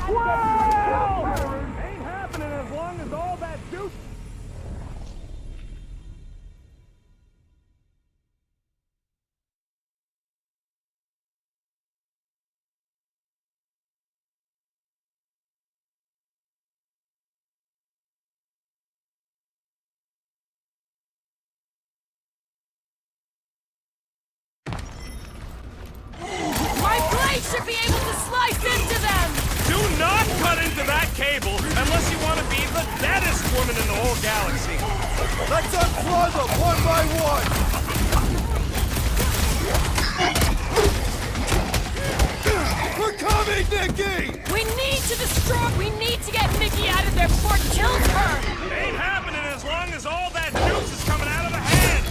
Whoa! Ain't happening as long as all that juice. My blade should be able to slice into them! Do not cut into that cable unless you want to be the deadest woman in the whole galaxy. Let's unplug them one by one! We're coming, Nikki! We need to destroy... We need to get Nikki out of there before it kills her! Ain't happening as long as all that juice is coming out of the hand.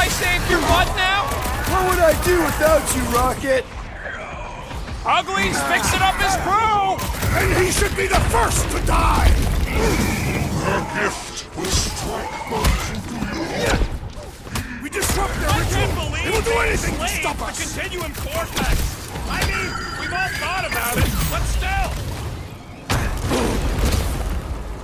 I saved your butt now? What would I do without you, Rocket? Ugly's fixing up his crew! And he should be the first to die! Their gift will strike back into your heart. We disrupt their I ritual! can't believe They will do anything to enslaved stop the us! Continuum Cortex! I mean, we've all thought about it, but still!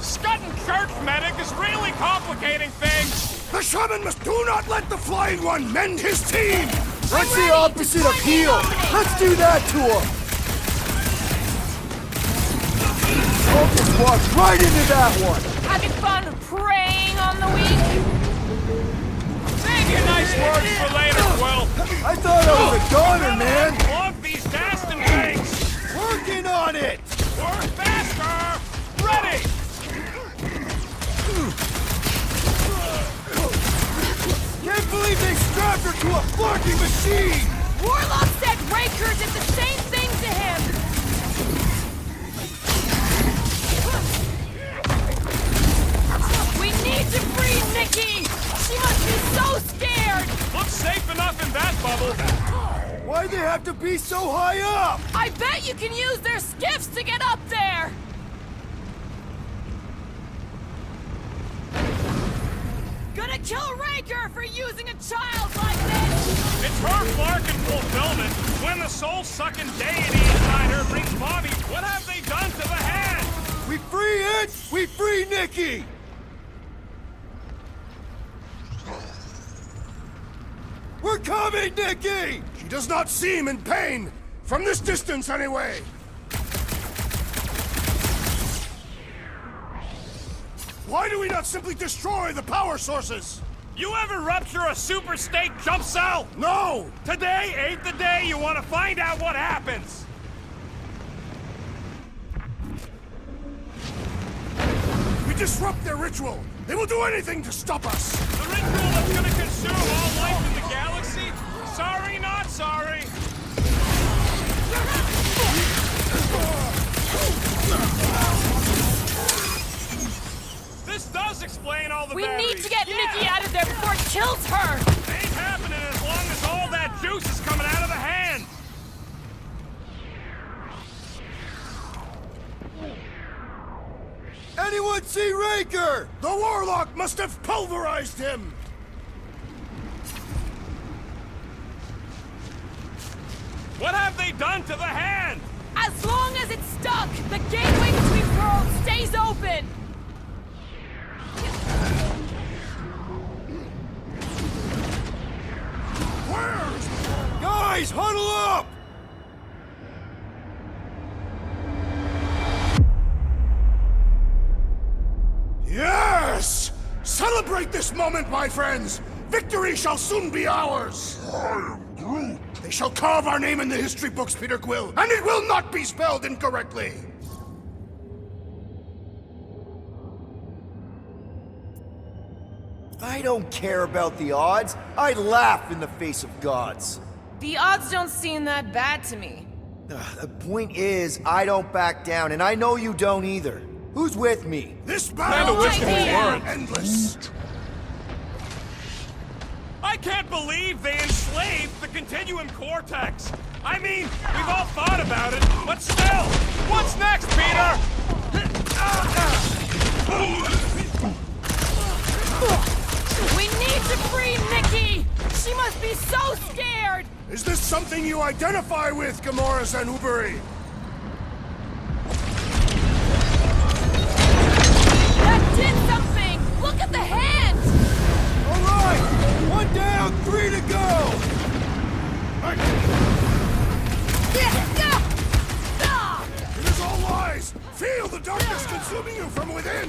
Scudding church medic is really complicating things! The shaman must do not let the Flying One mend his team! What's the opposite of heal? Let's do that to him! I'll just walk right into that one! Having fun preying on the weak? Save your nice words for later, Quill! I thought I was a goner, man! Unplug these Daston things! Working on it! Work faster! Ready! Can't believe they strapped her to a flunking machine! Warlock said Raker did the same thing to him! We need to free Nikki! She must be so scared! Looks safe enough in that bubble! Why'd they have to be so high up? I bet you can use their skiffs to get up there! Gonna kill Raker for using a child like this! It's her Flarkin fulfillment! When the soul-sucking deity inside her brings mommy, what have they done to the hand? We free it, we free Nikki! We're coming, Nikki! She does not seem in pain! From this distance, anyway! Why do we not simply destroy the power sources? You ever rupture a super stake jump cell? No! Today ain't the day you want to find out what happens! We disrupt their ritual! They will do anything to stop us! The ritual that's gonna consume all life in the galaxy? Sorry, not sorry! This does explain all the We batteries. need to get Yeah. Nikki out of there before it kills her! Ain't happening as long as all that juice is coming out of the hand! Anyone see Raker? The Warlock must have pulverized him! What have they done to the hand? As long as it's stuck, the gateway between worlds stays open! Guys, huddle up! Yes! Celebrate this moment, my friends! Victory shall soon be ours! I am Groot. They shall carve our name in the history books, Peter Quill, and it will not be spelled incorrectly! I don't care about the odds. I laugh in the face of gods. The odds don't seem that bad to me. The point is, I don't back down, and I know you don't either. Who's with me? This Kinda battle wish is they weren't. endless! I can't believe they enslaved the Continuum Cortex! I mean, we've all thought about it, but still! What's next, Peter? We need to free Nikki! She must be so scared! Is this something you identify with, Gamora Zanubari? That did something! Look at the hand! All right! One down, 3 to go! It is all lies! Feel the darkness consuming you from within!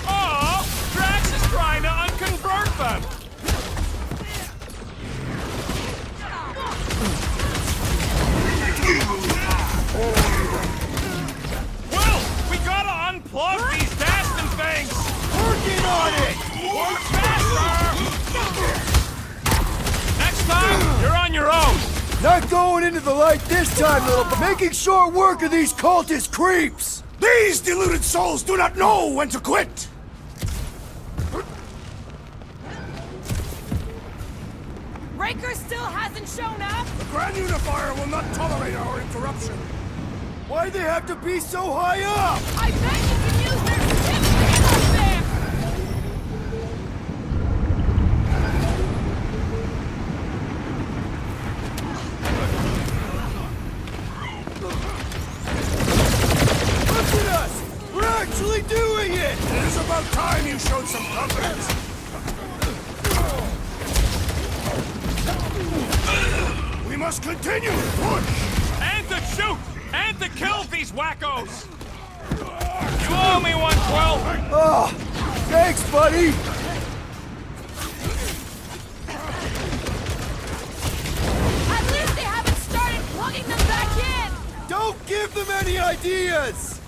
Oh, Drax is trying to unconvert them! Well, we gotta unplug these Daston things! Working on it! Work faster! Next time, you're on your own! Not going into the light this time, little, making short work of these cultist creeps! These deluded souls do not know when to quit! Raker still hasn't shown up? The Grand Unifier will not tolerate our interruption. Why they have to be so high up? I bet you can use their ship to get up there! Look at us! We're actually doing it! It is about time you showed some confidence. We must continue! Push! And to shoot! And to kill these wackos! You owe me one, Quill! Oh, thanks, buddy! At least they haven't started plugging them back in! Don't give them any ideas!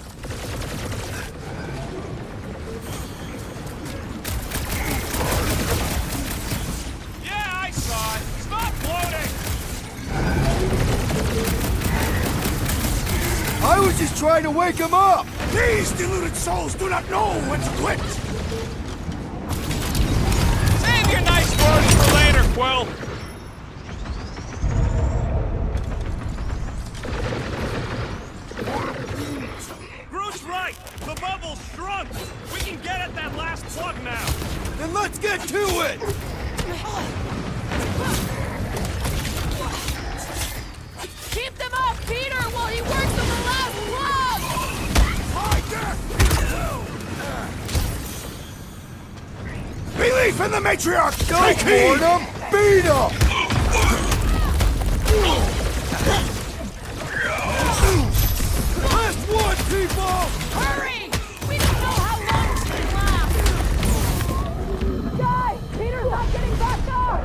Yeah, I saw it! Stop floating! I was just trying to wake them up! These deluded souls do not know when to quit! Save your nice words for later, Quill! Groot's right! The bubble's shrunk! We can get at that last plug now! Then let's get to it! Keep them up, Peter, while he works on the last plug! Belief in the matriarch! Don't Take heed! warn them! Beat them! Last one, people! Hurry! We don't know how long this can last! Guys, Peter's not getting back up!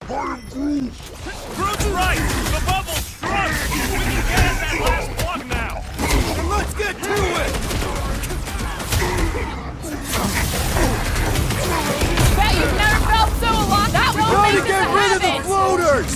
Groot's right! The bubble's shrunk! We can get at that last plug now! Then let's get to it! Bet you've never felt so alive! That won't Gotta make get this a rid of the habit! floaters!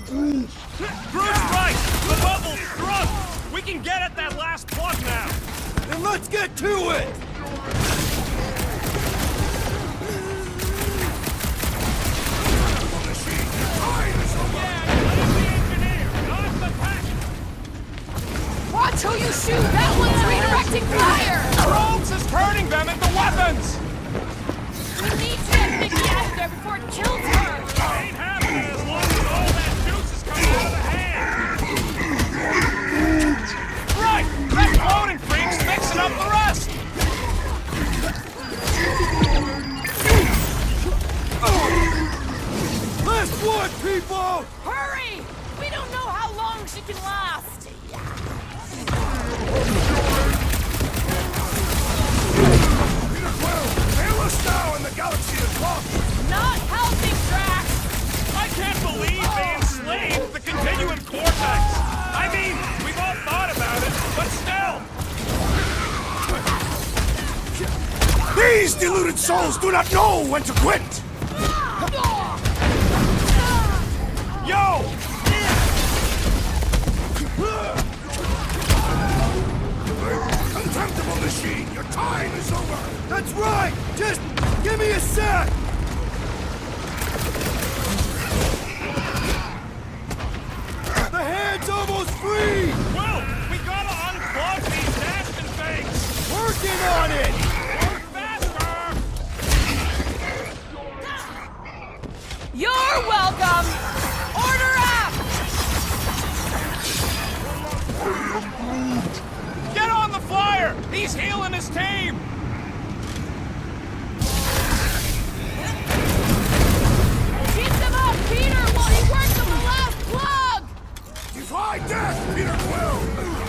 Groot's right! The bubble's shrunk! We can get at that last plug now! Then let's get to it! Watch who you shoot! That one's redirecting fire! Rhodes is turning them into weapons! We need to get Nikki out of there before it kills her! Ain't happening as long as all that juice is coming out of the hand! Right! That floating freak's mixing up the rest! Last one, people! Hurry! We don't know how long she can last! Hail us now and the galaxy is lost! Not helping, Drax! I can't believe they enslaved the continuum cortex! I mean, we've all thought about it, but still! These deluded souls do not know when to quit! Yo! Contemptible machine, your time is over! That's right! Just give me a sec! The hand's almost free! Will, we gotta unplug these nasty things! Working on it! Work faster! You're welcome! Order up! Get on the flyer! He's healing his team! Keep them up, Peter, while he works on the last plug! Defy death, Peter Quill!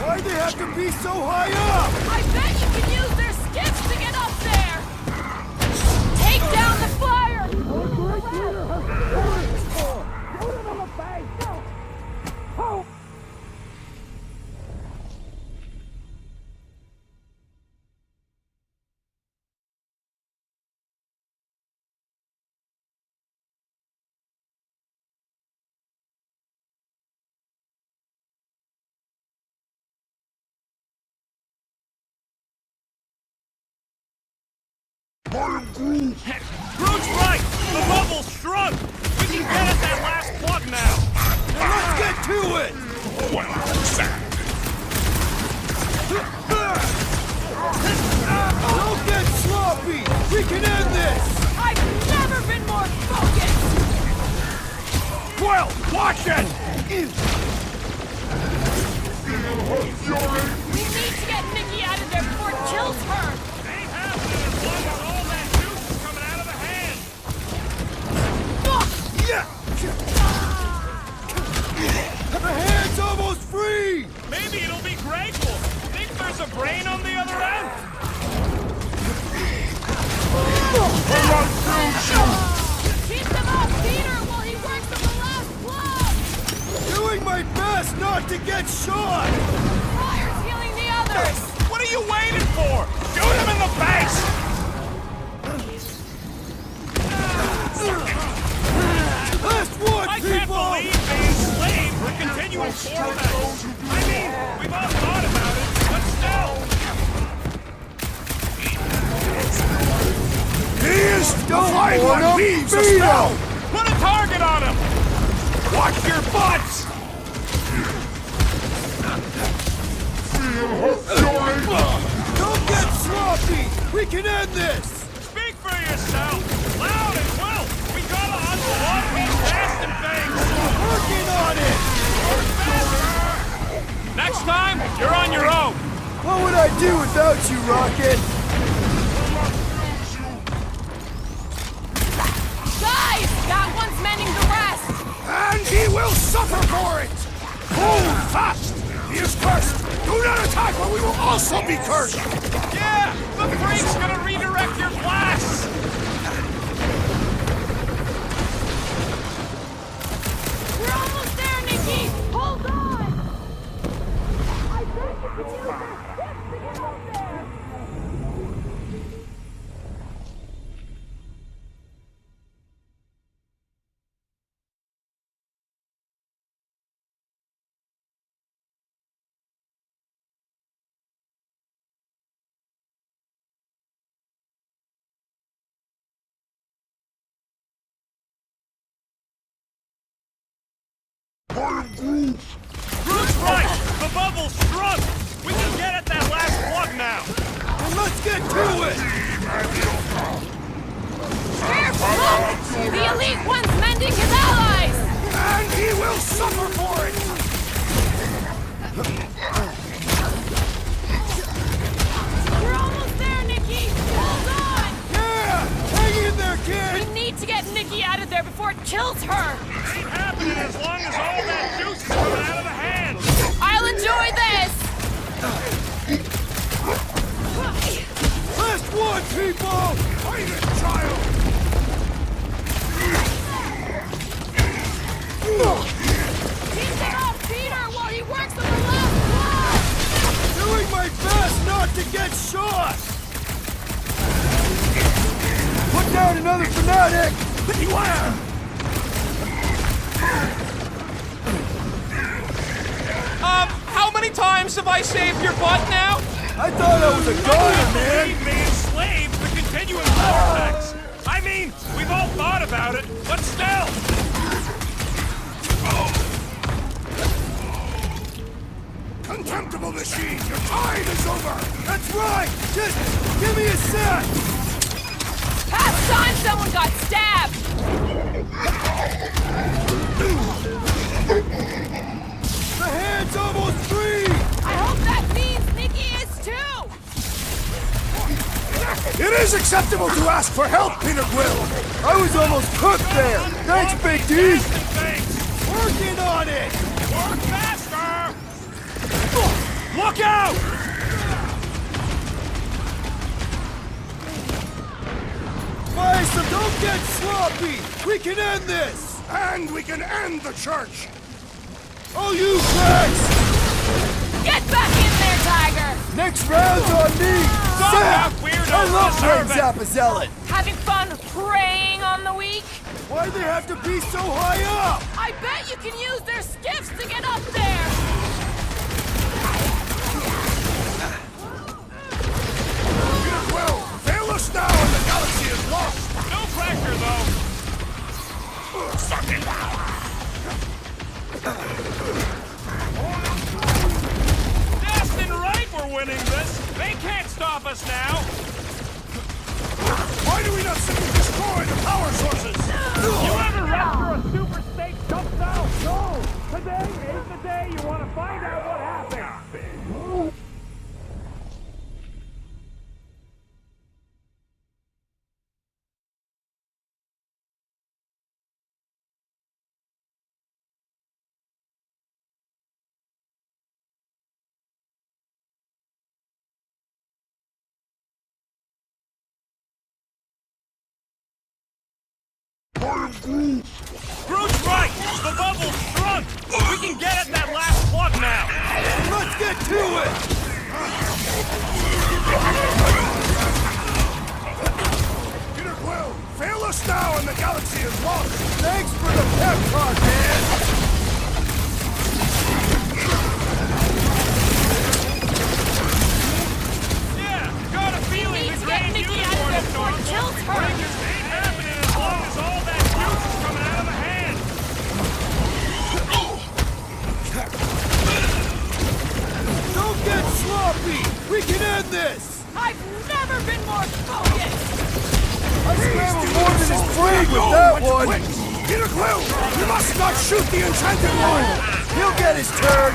Why'd they have to be so high up? I bet you can use their skiffs to get up there! Take down the flyer! Groot's right! The bubble's shrunk! We can get at that last plug now! Then let's get to it! Well said. Don't get sloppy! We can end this! I've never been more focused! Quill, watch it! We need to get Nikki out of there before it kills her! Ain't happening as long as all that juice is coming out of the hand! The hand's almost free! Maybe it'll be grateful! Think there's a brain on the other end? Keep them up, Peter, while he works on the last plug! Doing my best not to get shot! Flyer's healing the others! What are you waiting for? Shoot him in the face! Last one, I can't people! believe they enslaved the continuum format! I mean, we've all thought about it, but still! He is the wanna one leaves a beat spell! Put a target on him! Watch your butts! Don't get sloppy! We can end this! Speak for yourself! Loud and well! We gotta unlock these nasty things! Working on it! Next time, you're on your own! What would I do without you, Rocket? Guys! That one's mending the rest! And he will suffer for it! Hold fast! He is cursed! Do not attack or we will also be cursed! Yeah! The freak's gonna redirect your blasts! We're almost there, Nikki! Hold on! I bet you can use their skiffs to get up there! Groot's right! The bubble's shrunk! We can get at that last plug now! Then let's get to it! Careful! The Elite One's mending his allies! And he will suffer for it! We're almost there, Nikki! Hold on! Yeah! Hang in there, kid! We need to get Nikki out of there before it kills her! Ain't happening as long as all that juice is coming out of the hand! I'll enjoy this! Last one, people! Fight it, child! Keep them up, Peter, while he works on the last plug! Doing my best not to get shot! Put down another fanatic! Beware! How many times have I saved your butt now? I thought I was a goner, man! Believe me, enslaved the continuum vortex! I mean, we've all thought about it, but still! Contemptible machine, your time is over! That's right! Just give me a sec! Past time someone got stabbed! The hand's almost free! I hope that is acceptable to ask for help, Peter Quill. I was almost cooked there. Thanks, Big D. Working on it. Work faster! Look out! Maestro, don't get sloppy. We can end this. And we can end the church. Oh, you cracks! Get back in there, Tiger! Next round's on me. Zap! weirdos I love deserve playing Zappa Zealot. Having fun preying on the weak? Why'd they have to be so high up? I bet you can use their skiffs to get up there! Peter Quill, fail us now and the galaxy is lost. No pressure, though. Destin right, we're winning this. They can't stop us now. Why do we not simply destroy the power sources? You ever rest for a super steak jump out? No. Today ain't the day you want to find out what happened. Groot's right! The bubble's shrunk! We can get at that last plug now! Let's get to it! Peter Quill, fail us now and the galaxy is lost. Thanks for the pep talk, man! Yeah, got a feeling Need the to get Grand Nikki out of Unicorn there is before it kills her! Breakers ain't happening as long as all that juice is coming out of the hand! Don't get sloppy! We can end this! I've never been more focused! I scrambled more than his brain with that one! Peter Quill, you must not shoot the enchanted one! He'll get his turn!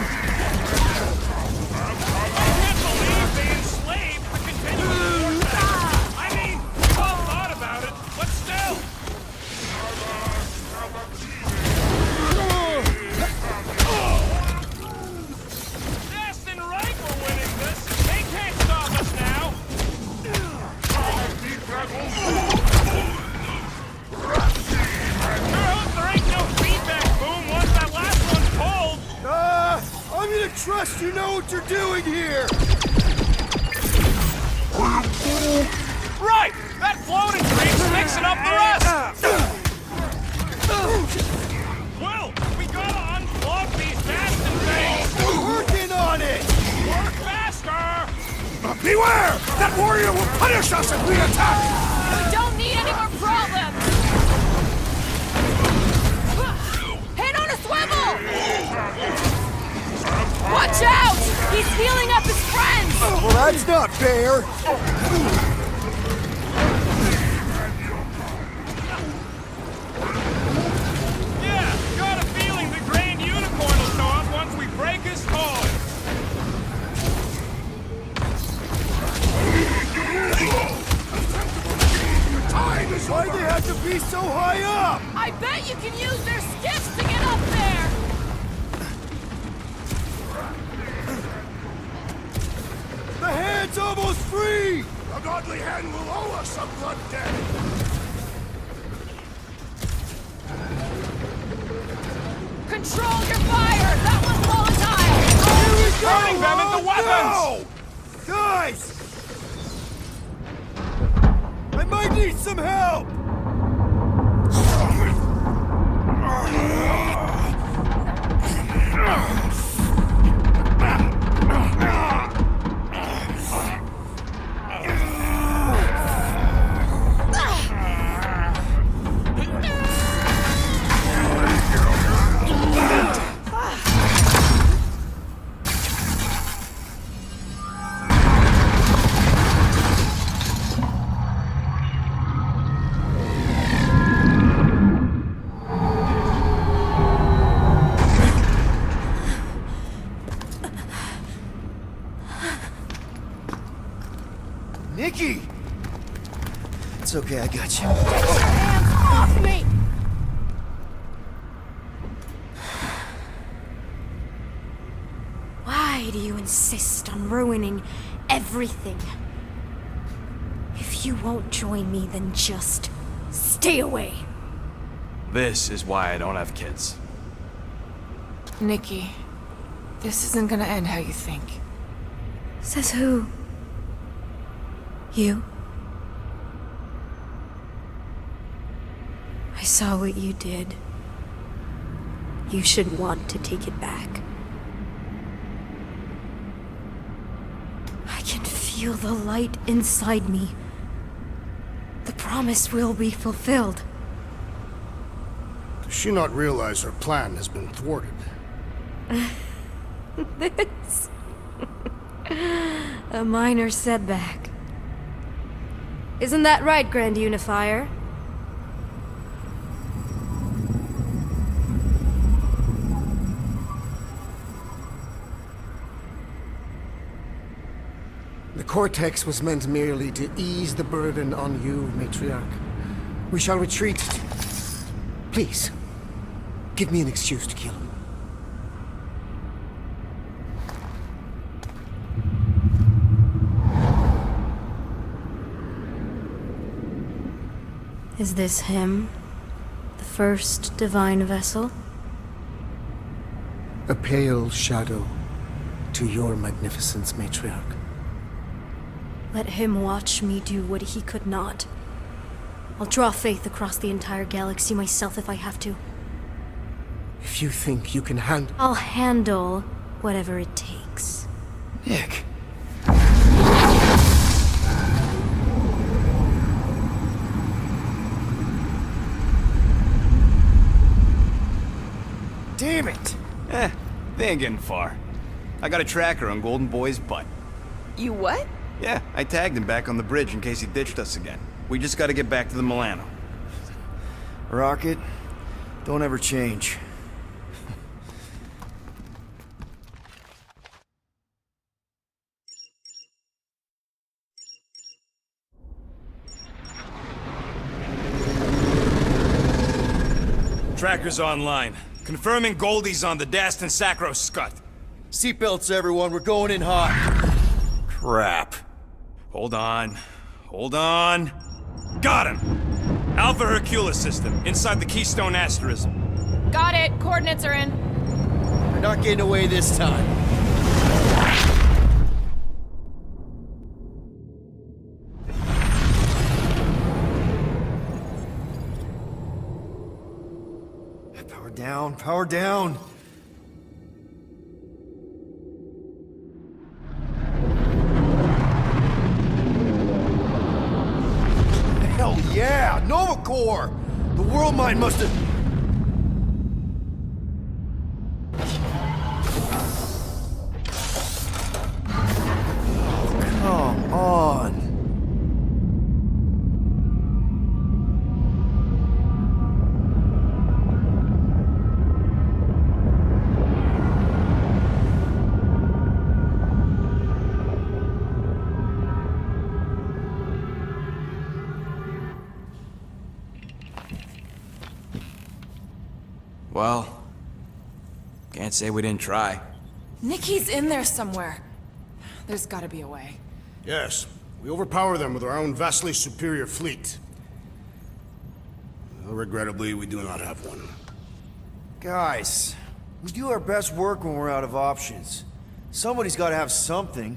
I can't believe they enslaved the continuous vortex. I mean, we've all thought about it, but still! Destin right, we're winning this! They can't stop us now! Sure hope there ain't no feedback boom once that last one's pulled! I'm gonna trust you know what you're doing here! Right! That floating creep's mixing up the rest! Will, we gotta unplug these Bastion things! Working on it! Work faster! Beware! That warrior will punish us if we attack! We don't need any more problems! Hit on a swivel! Watch out! He's healing up his friends! Well, that's not fair! Yeah, got a feeling the Grand Unicorn will show up once we break his toy! Why'd they have to be so high up? I bet you can use their skiffs to get up there! The hand's almost free! The godly hand will owe us a blood debt! Control your fire! That one's volatile! Here we go! Turning them into weapons! No! Guys! I might need some help! It's okay, I got you. Hands off me! Why do you insist on ruining everything? If you won't join me, then just stay away. This is why I don't have kids. Nikki, this isn't gonna end how you think. Says who? You? I saw what you did. You should want to take it back. I can feel the light inside me. The promise will be fulfilled. Does she not realize her plan has been thwarted? This... a minor setback. Isn't that right, Grand Unifier? The Cortex was meant merely to ease the burden on you, Matriarch. We shall retreat. Please, give me an excuse to kill him. Is this him? The first divine vessel? A pale shadow to your magnificence, Matriarch. Let him watch me do what he could not. I'll draw faith across the entire galaxy myself if I have to. If you think you can handle... I'll handle whatever it takes. Nick. Damn it! They ain't getting far. I got a tracker on Golden Boy's butt. You what? Yeah, I tagged him back on the bridge in case he ditched us again. We just gotta get back to the Milano. Rocket, don't ever change. Tracker's online. Confirming Goldie's on the Dastan Sacro Scut. Seatbelts, everyone, we're going in hot. Crap. Hold on. Hold on. Got him! Alpha Hercules system, inside the Keystone Asterism. Got it. Coordinates are in. We're not getting away this time. Power down, power down. Hell yeah! Nova Corps! The World Mind must have... Come on. Well, can't say we didn't try. Nikki's in there somewhere. There's gotta be a way. Yes, we overpower them with our own vastly superior fleet. Well, regrettably, we do not have one. Guys, we do our best work when we're out of options. Somebody's got to have something.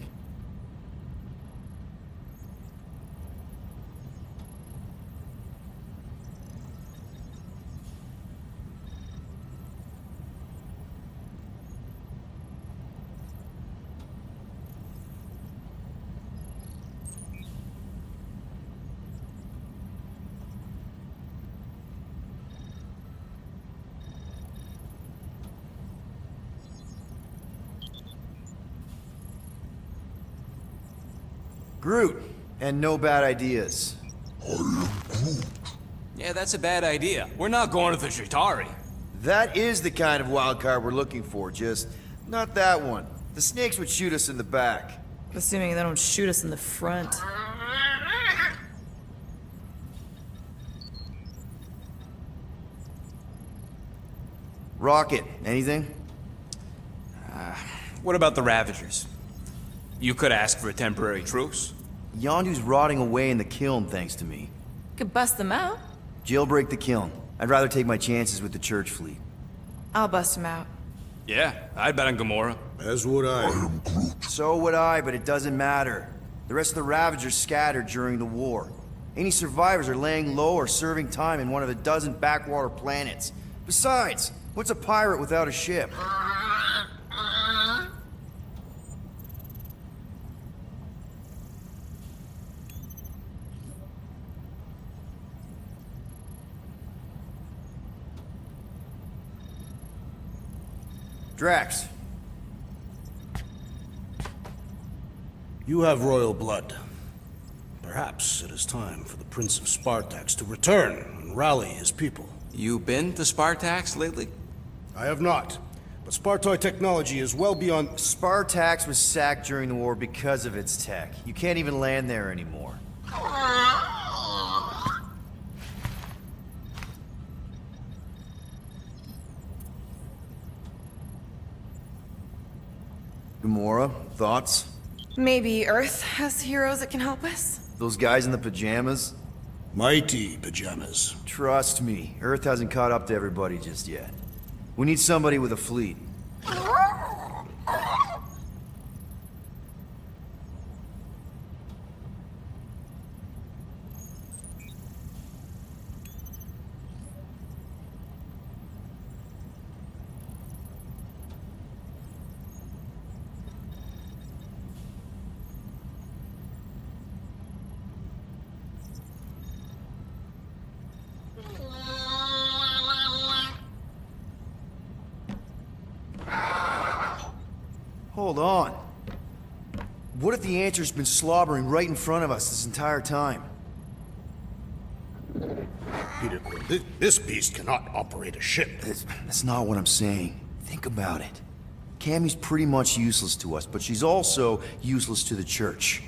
Groot, and no bad ideas. Yeah, that's a bad idea. We're not going to the Chitauri. That is the kind of wild card we're looking for, just not that one. The snakes would shoot us in the back. Assuming they don't shoot us in the front. Rocket, anything? What about the Ravagers? You could ask for a temporary truce. Yondu's rotting away in the kiln thanks to me. Could bust them out. Jailbreak the kiln. I'd rather take my chances with the church fleet. I'll bust them out. Yeah, I'd bet on Gamora. As would I. So would I, but it doesn't matter. The rest of the Ravagers scattered during the war. Any survivors are laying low or serving time in one of a dozen backwater planets. Besides, what's a pirate without a ship? Drax. You have royal blood. Perhaps it is time for the Prince of Spartax to return and rally his people. You been to Spartax lately? I have not, but Spartoid technology is well beyond... Spartax was sacked during the war because of its tech. You can't even land there anymore. Gamora, thoughts? Maybe Earth has heroes that can help us? Those guys in the pajamas? mighty pajamas. Trust me, Earth hasn't caught up to everybody just yet. We need somebody with a fleet. Hold on. What if the answer's been slobbering right in front of us this entire time? Peter Quill, this beast cannot operate a ship. That's not what I'm saying. Think about it. Cammy's pretty much useless to us, but she's also useless to the Church.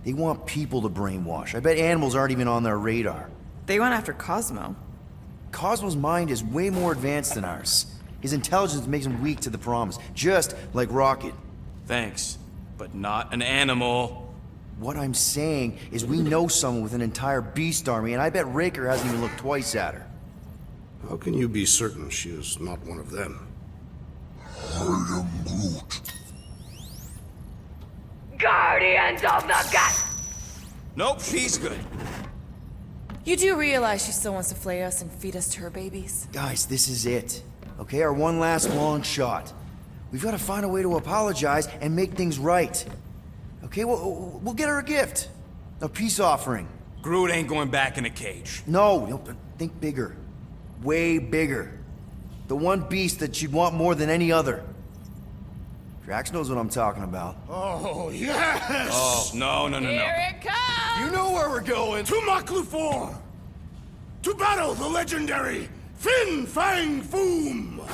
They want people to brainwash. I bet animals aren't even on their radar. They went after Cosmo. Cosmo's mind is way more advanced than ours. His intelligence makes him weak to the promise, just like Rocket. Thanks, but not an animal. What I'm saying is we know someone with an entire beast army, and I bet Raker hasn't even looked twice at her. How can you be certain she is not one of them? I am Groot. Guardians of the Gut. Nope, she's good. You do realize she still wants to flay us and feed us to her babies? Guys, this is it. Okay, our one last long shot. We've got to find a way to apologize and make things right. Okay, we'll get her a gift. A peace offering. Groot ain't going back in a cage. No, think bigger. Way bigger. The one beast that she'd want more than any other. Drax knows what I'm talking about. Oh, yes! Oh, no. Here it comes! You know where we're going! To Maklufor! To battle the legendary Fin Fang Foom!